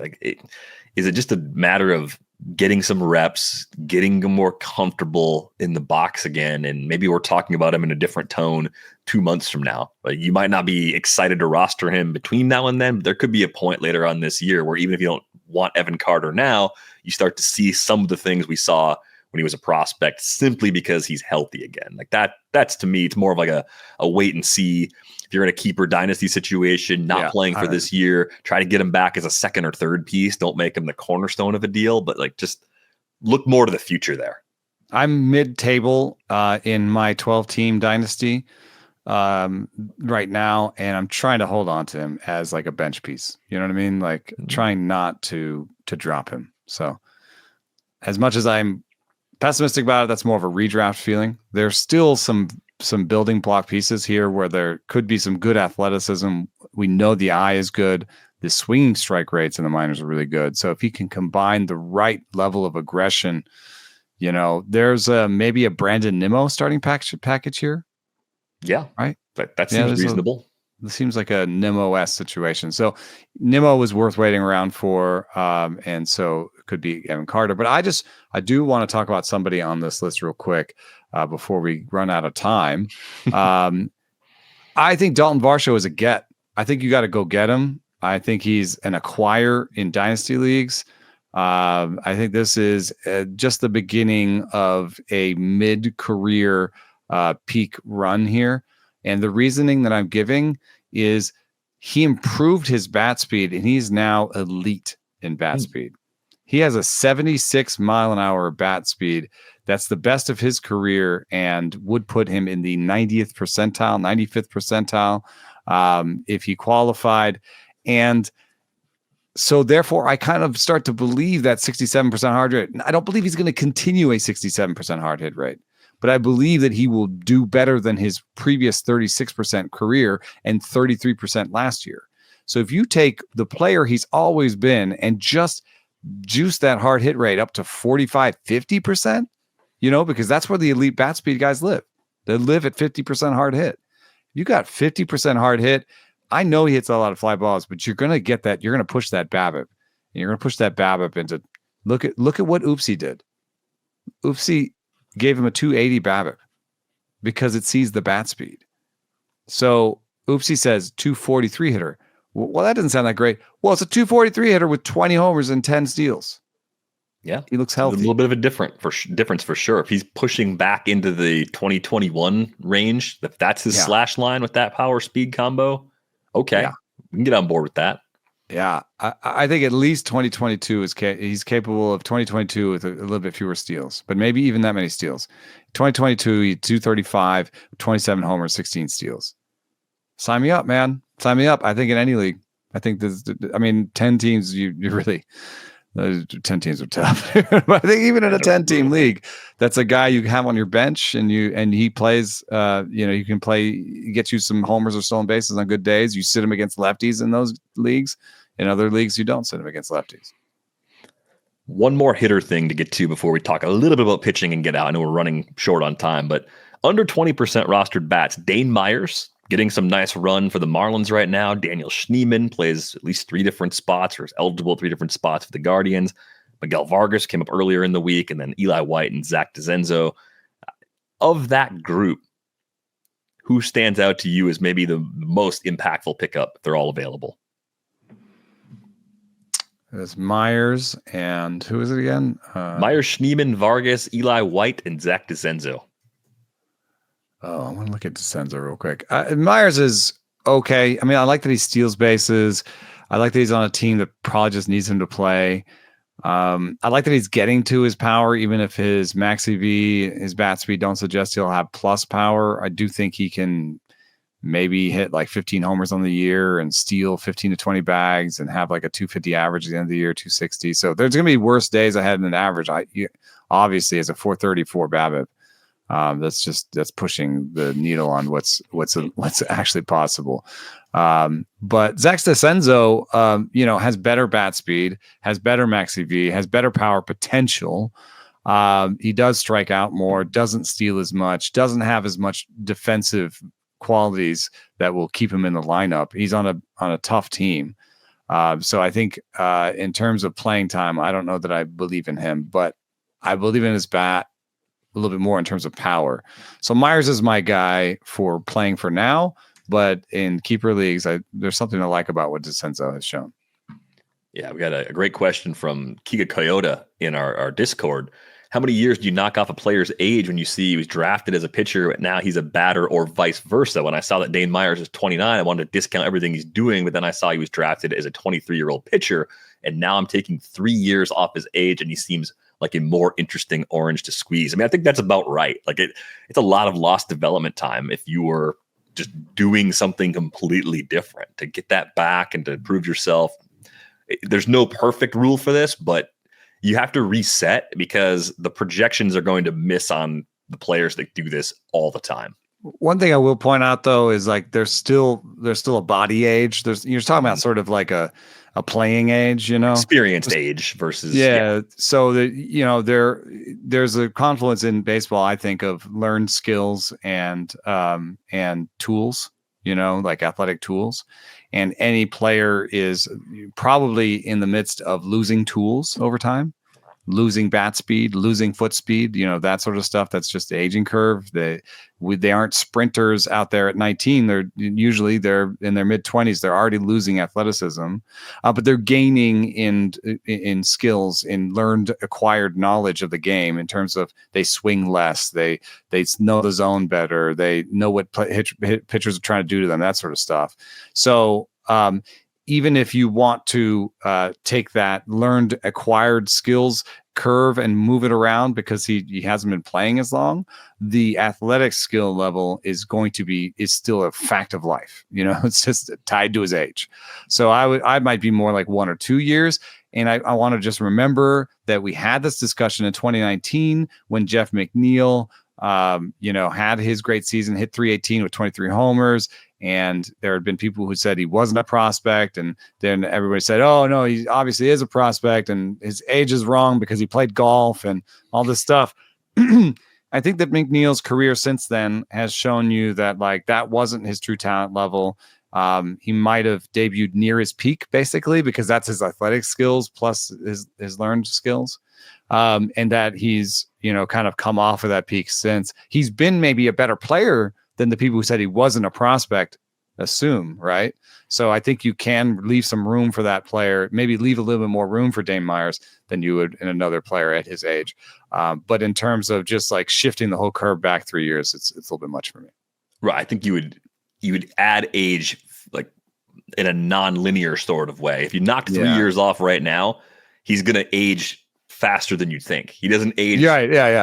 Is it just a matter of getting some reps, getting more comfortable in the box again? And maybe we're talking about him in a different tone 2 months from now. Like, you might not be excited to roster him between now and then, but there could be a point later on this year where even if you don't want Evan Carter now, you start to see some of the things we saw when he was a prospect simply because he's healthy again. Like that's to me, it's more of like a wait and see. If you're in a keeper dynasty situation, not playing for this year, try to get him back as a second or third piece. Don't make him the cornerstone of a deal, but like just look more to the future there. I'm mid-table in my 12-team dynasty right now, and I'm trying to hold on to him as like a bench piece. You know what I mean? Like trying not to drop him. So as much as I'm pessimistic about it, that's more of a redraft feeling. There's still some building block pieces here where there could be some good athleticism. We know the eye is good. The swinging strike rates in the minors are really good. So if he can combine the right level of aggression, you know, there's maybe a Brandon Nimmo starting package here. Yeah. Right. That seems reasonable. It seems like a Nimmo-esque situation. So Nimmo was worth waiting around for. And so it could be Evan Carter. But I do want to talk about somebody on this list real quick before we run out of time. I think Dalton Varsho is a get. I think you got to go get him. I think he's an acquire in dynasty leagues. I think this is just the beginning of a mid-career peak run here. And the reasoning that I'm giving is he improved his bat speed and he's now elite in bat speed. He has a 76 mile an hour bat speed. That's the best of his career and would put him in the 90th percentile, 95th percentile if he qualified. And so therefore, I kind of start to believe that 67% hard rate. I don't believe he's going to continue a 67% hard hit rate, but I believe that he will do better than his previous 36% career and 33% last year. So if you take the player he's always been and just juice that hard hit rate up to 45, 50%, you know, because that's where the elite bat speed guys live. They live at 50% hard hit. You got 50% hard hit. I know he hits a lot of fly balls, but you're going to get that. You're going to push that BABIP. And you're going to push that BABIP into look at what Oopsie did. Oopsie gave him a 280 BABIP because it sees the bat speed. So Oopsie says 243 hitter. Well, that doesn't sound that great. Well, it's a 243 hitter with 20 homers and 10 steals. Yeah, he looks healthy. A little bit of a difference for sure. If he's pushing back into the 2021 range, if that's his slash line with that power speed combo, okay, we can get on board with that. Yeah, I think at least 2022 he's capable of 2022 with a little bit fewer steals, but maybe even that many steals. 2022, he 235, 27 homers, 16 steals. Sign me up, man. Sign me up. I think in any league. I think 10 teams, you really. 10 teams are tough. But I think even in a 10-team league, that's a guy you have on your bench and he plays, you can play, get you some homers or stolen bases on good days. You sit him against lefties in those leagues. In other leagues, you don't sit him against lefties. One more hitter thing to get to before we talk a little bit about pitching and get out. I know we're running short on time, but under 20% rostered bats, Dane Myers getting some nice run for the Marlins right now. Daniel Schneemann plays at least 3 different spots or is eligible at 3 different spots for the Guardians. Miguel Vargas came up earlier in the week, and then Eli White and Zach DeZenzo. Of that group, who stands out to you as maybe the most impactful pickup if they're all available? It's Myers and who is it again? Myers, Schneemann, Vargas, Eli White, and Zach DeZenzo. Oh, I want to look at DeCenzo real quick. Myers is okay. I mean, I like that he steals bases. I like that he's on a team that probably just needs him to play. I like that he's getting to his power, even if his max EV, his bat speed don't suggest he'll have plus power. I do think he can maybe hit like 15 homers on the year and steal 15 to 20 bags and have like a 250 average at the end of the year, 260. So there's going to be worse days ahead than average. Obviously, as a 434 BABIP. That's pushing the needle on what's actually possible. But Zach DeCenzo, has better bat speed, has better max EV, has better power potential. He does strike out more, doesn't steal as much, doesn't have as much defensive qualities that will keep him in the lineup. He's on a tough team. So I think in terms of playing time, I don't know that I believe in him, but I believe in his bat a little bit more in terms of power. So Myers is my guy for playing for now, but in keeper leagues, there's something I like about what DeCenzo has shown. Yeah, we got a great question from Kiga Coyote in our Discord. how many years do you knock off a player's age when you see he was drafted as a pitcher, but now he's a batter, or vice versa? When I saw that Dane Myers is 29, I wanted to discount everything he's doing, but then I saw he was drafted as a 23-year-old pitcher, and now I'm taking 3 years off his age, and he seems like a more interesting orange to squeeze. I mean, I think that's about right. Like it's a lot of lost development time if you were just doing something completely different to get that back and to prove yourself. There's no perfect rule for this, but you have to reset because the projections are going to miss on the players that do this all the time. One thing I will point out though is like there's still a body age. You're talking about sort of like a playing age, experienced age versus So there's a confluence in baseball, I think, of learned skills and tools, like athletic tools. And any player is probably in the midst of losing tools over time, losing bat speed, losing foot speed, that sort of stuff. That's just the aging curve. They aren't sprinters out there at 19. They're usually in their mid 20s. They're already losing athleticism, but they're gaining in skills, in learned, acquired knowledge of the game in terms of they swing less. They know the zone better. They know what pitchers are trying to do to them, that sort of stuff. So, even if you want to take that learned, acquired skills curve and move it around because he hasn't been playing as long, the athletic skill level is still a fact of life. It's just tied to his age. So I might be more like 1 or 2 years. And I want to just remember that we had this discussion in 2019 when Jeff McNeil, had his great season, hit 318 with 23 homers. And there had been people who said he wasn't a prospect. And then everybody said, oh, no, he obviously is a prospect. And his age is wrong because he played golf and all this stuff. I think that McNeil's career since then has shown you that like that wasn't his true talent level. He might have debuted near his peak, basically, because that's his athletic skills plus his learned skills. And that he's, kind of come off of that peak since. He's been maybe a better player than the people who said he wasn't a prospect assume, right? So I think you can leave some room for that player, maybe leave a little bit more room for Dane Myers than you would in another player at his age. But in terms of just like shifting the whole curve back 3 years, it's a little bit much for me. Right. I think you would add age like in a non-linear sort of way. If you knock 3 years off right now, he's going to age faster than you'd think. He doesn't age. Yeah,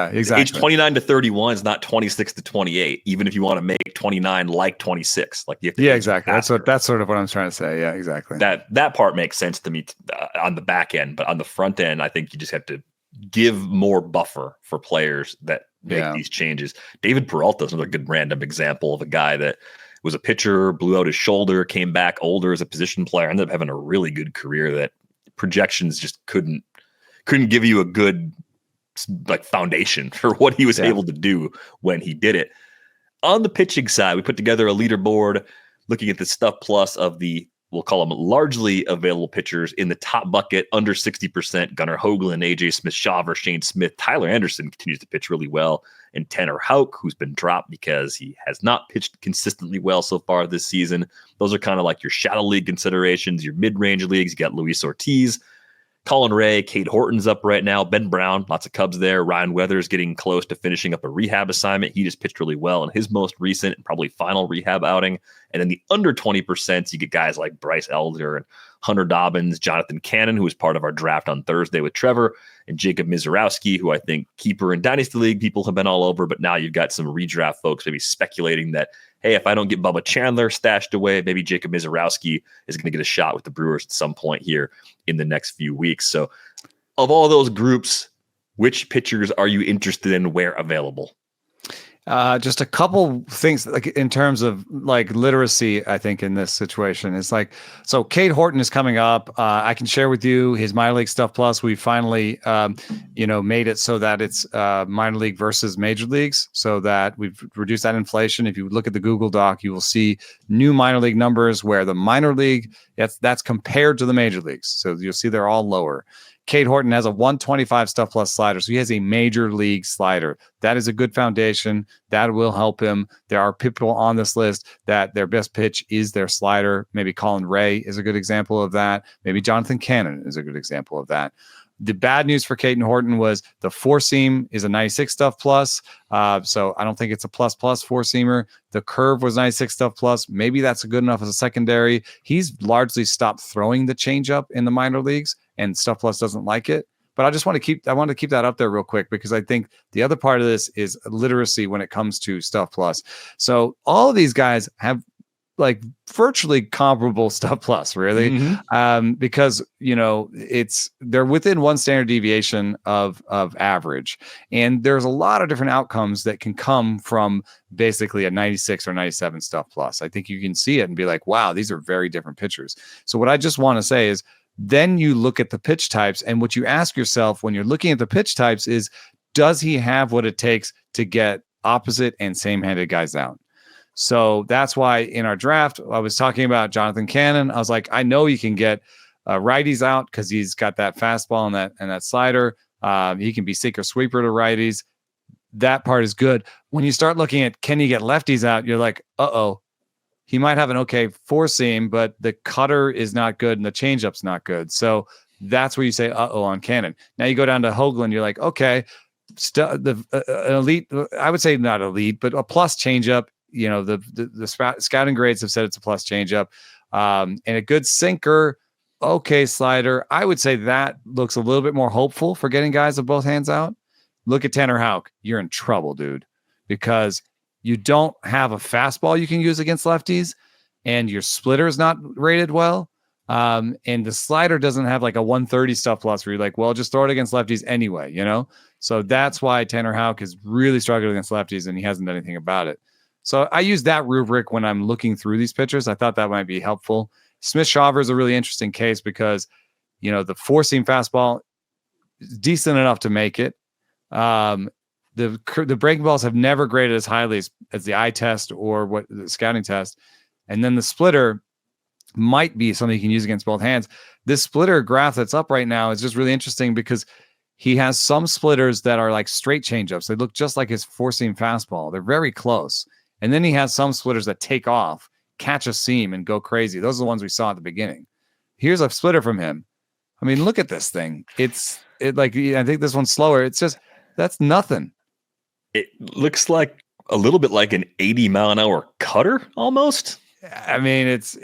exactly. Age 29 to 31 is not 26 to 28, even if you want to make 29 like 26. Like you have to exactly. That's sort of what I'm trying to say. Yeah, exactly. That part makes sense to me on the back end, but on the front end, I think you just have to give more buffer for players that make these changes. David Peralta is another good random example of a guy that was a pitcher, blew out his shoulder, came back older as a position player, ended up having a really good career that projections just couldn't give you a good like foundation for what he was able to do when he did it. On the pitching side, we put together a leaderboard looking at the stuff plus of the, we'll call them largely available pitchers in the top bucket, under 60%, Gunnar Hoagland, AJSmith-Shawver, Shane Smith, Tyler Anderson continues to pitch really well, and Tanner Houck, who's been dropped because he has not pitched consistently well so far this season. Those are kind of like your shadow league considerations, your mid-range leagues. You got Luis Ortiz, Colin Ray, Cade Horton's up right now, Ben Brown, lots of Cubs there. Ryan Weathers getting close to finishing up a rehab assignment. He just pitched really well in his most recent and probably final rehab outing. And in the under 20%, you get guys like Bryce Elder and Hunter Dobbins, Jonathan Cannon, who was part of our draft on Thursday with Trevor, and Jacob Mizorowski, who I think keeper in Dynasty League people have been all over. But now you've got some redraft folks maybe speculating that, hey, if I don't get Bubba Chandler stashed away, maybe Jacob Mizorowski is going to get a shot with the Brewers at some point here in the next few weeks. So of all those groups, which pitchers are you interested in where available? Just a couple things like in terms of like literacy, I think in this situation, it's like, so Cade Horton is coming up. I can share with you his minor league stuff. Plus we finally, made it so that it's minor league versus major leagues so that we've reduced that inflation. If you look at the Google Doc, you will see new minor league numbers where the minor league that's compared to the major leagues. So you'll see they're all lower. Cade Horton has a 125 stuff plus slider. So he has a major league slider. That is a good foundation. That will help him. There are people on this list that their best pitch is their slider. Maybe Colin Ray is a good example of that. Maybe Jonathan Cannon is a good example of that. The bad news for Caden Horton was the four seam is a 96 stuff plus. So I don't think it's a plus four seamer. The curve was 96 stuff plus. Maybe that's good enough as a secondary. He's largely stopped throwing the changeup in the minor leagues, and stuff plus doesn't like it. But I want to keep that up there real quick, because I think the other part of this is literacy when it comes to stuff plus. So all of these guys have like virtually comparable stuff plus, really, because they're within one standard deviation of average, and there's a lot of different outcomes that can come from basically a 96 or 97 stuff plus. I think you can see it and be like, wow, these are very different pitchers. So what I just want to say is, then you look at the pitch types, and what you ask yourself when you're looking at the pitch types is, does he have what it takes to get opposite and same-handed guys out? So that's why in our draft, I was talking about Jonathan Cannon. I was like, I know you can get righties out because he's got that fastball and that slider. He can be sinker sweeper to righties. That part is good. When you start looking at, can he get lefties out? You're like, he might have an okay four seam, but the cutter is not good and the changeup's not good. So that's where you say, on Cannon. Now you go down to Hoagland. You're like, okay, an elite, I would say not elite, but a plus changeup. The scouting grades have said it's a plus changeup, and a good sinker, okay slider. I would say that looks a little bit more hopeful for getting guys with both hands out. Look at Tanner Houck. You're in trouble, dude, because you don't have a fastball you can use against lefties, and your splitter is not rated well, and the slider doesn't have like a 130 stuff plus where you're like, well, just throw it against lefties anyway, So that's why Tanner Houck is really struggling against lefties, and he hasn't done anything about it. So I use that rubric when I'm looking through these pitchers. I thought that might be helpful. Smith-Shawver is a really interesting case because, the four-seam fastball is decent enough to make it. The breaking balls have never graded as highly as the eye test or what the scouting test. And then the splitter might be something you can use against both hands. This splitter graph that's up right now is just really interesting because he has some splitters that are like straight changeups. They look just like his four-seam fastball. They're very close. And then he has some splitters that take off, catch a seam, and go crazy. Those are the ones we saw at the beginning. Here's a splitter from him. I mean, look at this thing. I think this one's slower. It's just, that's nothing. It looks like a little bit like an 80-mile-an-hour cutter almost. I mean, it's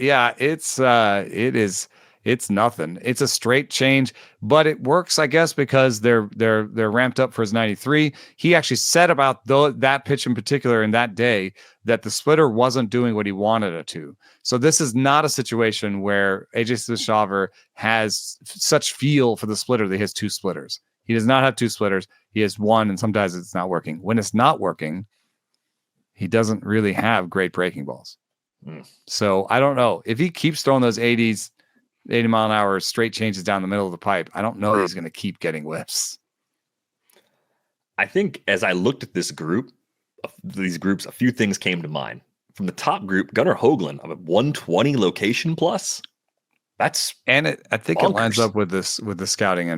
nothing. It's a straight change, but it works, I guess, because they're ramped up for his 93. He actually said about that pitch in particular in that day that the splitter wasn't doing what he wanted it to. So this is not a situation where AJSmith-Shawver has such feel for the splitter that he has two splitters. He does not have two splitters. He has one, and sometimes it's not working. When it's not working, he doesn't really have great breaking balls. So I don't know. If he keeps throwing those 80-mile-an-hour straight changes down the middle of the pipe, I don't know he's going to keep getting whiffs. I think as I looked at these groups, a few things came to mind. From the top group, Gunnar Hoagland, of a 120 location plus. I think bonkers. It lines up with the scouting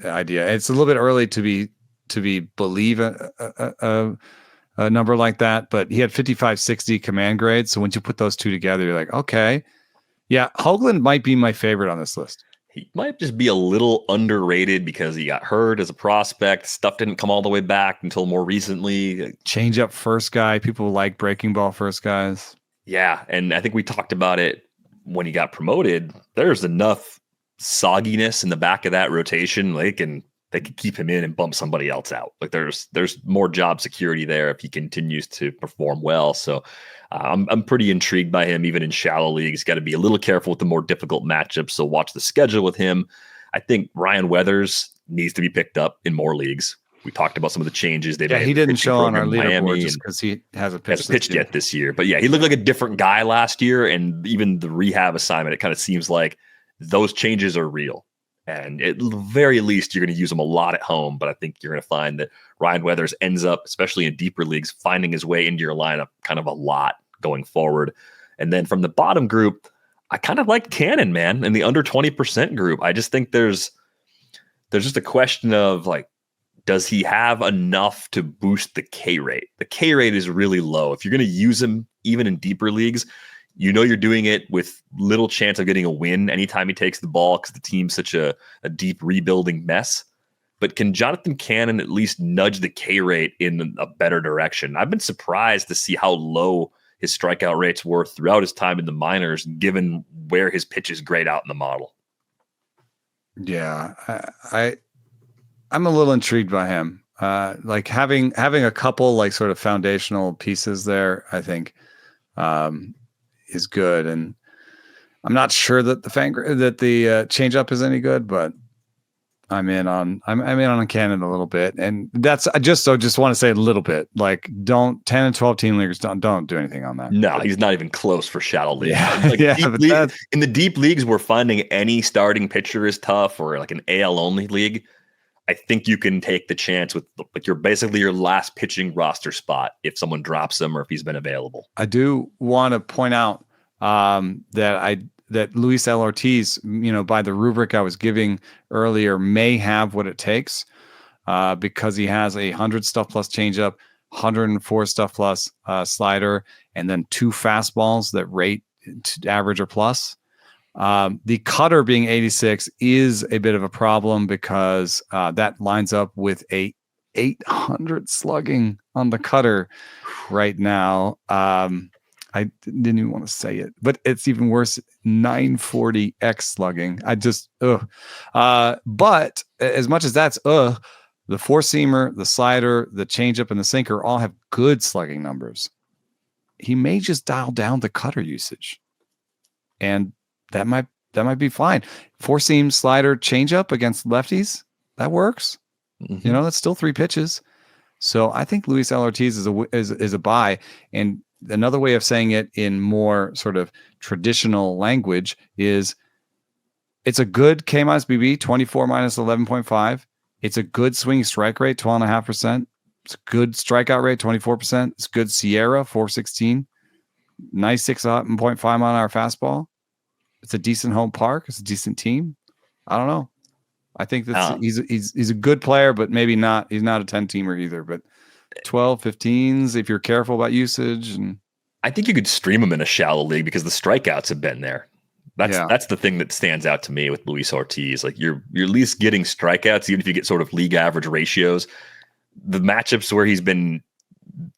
idea. It's a little bit early to believe a number like that, but he had 55-60 command grades. So once you put those two together, you're like, okay. Yeah, Hoagland might be my favorite on this list. He might just be a little underrated because he got hurt as a prospect. Stuff didn't come all the way back until more recently. Change up first guy. People like breaking ball first guys. Yeah, and I think we talked about it when he got promoted. There's enough sogginess in the back of that rotation. They could keep him in and bump somebody else out. Like there's more job security there if he continues to perform well. So I'm pretty intrigued by him, even in shallow leagues. Got to be a little careful with the more difficult matchups. So watch the schedule with him. I think Ryan Weathers needs to be picked up in more leagues. We talked about some of the changes they made. He didn't show on our leaderboard just because he hasn't pitched yet this year. But yeah, he looked like a different guy last year, and even the rehab assignment, it kind of seems like those changes are real. And at the very least, you're going to use them a lot at home. But I think you're going to find that Ryan Weathers ends up, especially in deeper leagues, finding his way into your lineup kind of a lot going forward. And then from the bottom group, I kind of like Cannon, man, in the under 20% group. I just think there's just a question of like, does he have enough to boost the K rate? The K rate is really low. If you're going to use him even in deeper leagues, You know you're doing it with little chance of getting a win anytime he takes the ball because the team's such a deep rebuilding mess. But can Jonathan Cannon at least nudge the K rate in a better direction? I've been surprised to see how low his strikeout rates were throughout his time in the minors, given where his pitch is grayed out in the model. Yeah, I'm a little intrigued by him. Like having a couple like sort of foundational pieces there, I think is good. And I'm not sure that the changeup is any good, but I'm in on Cannon a little bit, and that's I just want to say a little bit. Like, don't 10 and 12 team leaguers don't do anything on that. No, he's not even close for shadow league. Yeah, like yeah, in the deep leagues, we're finding any starting pitcher is tough, or like an AL only league. I think you can take the chance with like your last pitching roster spot if someone drops him or if he's been available. I do want to point out that Luis L. Ortiz, by the rubric I was giving earlier, may have what it takes because he has 100 stuff plus changeup, 104 stuff plus slider, and then 2 fastballs that rate average or plus. The cutter being 86 is a bit of a problem because that lines up with a 800 slugging on the cutter right now. I didn't even want to say it, but it's even worse. 940 X slugging. But as much as that's the 4-seamer, the slider, the changeup, and the sinker all have good slugging numbers. He may just dial down the cutter usage, and that might be fine. 4-seam, slider, changeup against lefties, that works. Mm-hmm. That's still 3 pitches. So I think Luis L. Ortiz is a buy. And another way of saying it in more sort of traditional language is it's a good K minus BB, 24 minus 11.5. It's a good swing strike rate, 12.5%. It's a good strikeout rate, 24%. It's good Sierra, 416. Nice 6.5 mile an hour fastball. It's a decent home park. It's a decent team. I don't know. I think that he's a good player, but maybe not. He's not a 10-teamer either, but 12, 15s if you're careful about usage. And I think you could stream him in a shallow league because the strikeouts have been there. That's the thing that stands out to me with Luis Ortiz. Like you're at least getting strikeouts, even if you get sort of league average ratios. The matchups where he's been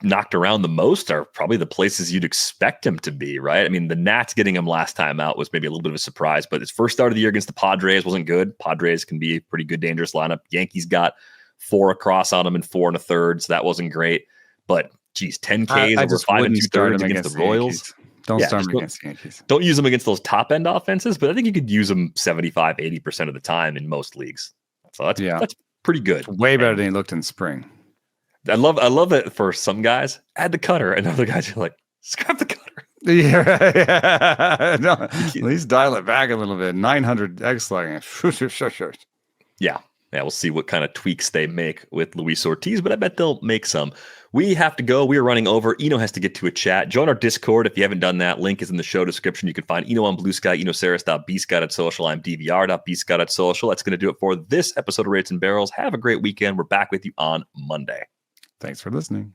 knocked around the most are probably the places you'd expect him to be, right? I mean, the Nats getting him last time out was maybe a little bit of a surprise, but his first start of the year against the Padres wasn't good. Padres can be a pretty good, dangerous lineup. Yankees got 4 across on him in 4 1/3, so that wasn't great. But geez, 10 Ks over 5 2/3 against the Royals. Don't start him against the Yankees. Don't use him against those top end offenses, but I think you could use him 75, 80% of the time in most leagues. So that's pretty good. It's way better than he looked in spring. I love it for some guys. Add the cutter, and other guys are like, scrap the cutter. Yeah, no, at least dial it back a little bit. 900 X slugging. Sure. Yeah, we'll see what kind of tweaks they make with Luis Ortiz, but I bet they'll make some. We have to go. We are running over. Eno has to get to a chat. Join our Discord if you haven't done that. Link is in the show description. You can find Eno on Bluesky, EnoSarris.bsky.social. I'm DVR.bsky.social. That's going to do it for this episode of Rates and Barrels. Have a great weekend. We're back with you on Monday. Thanks for listening.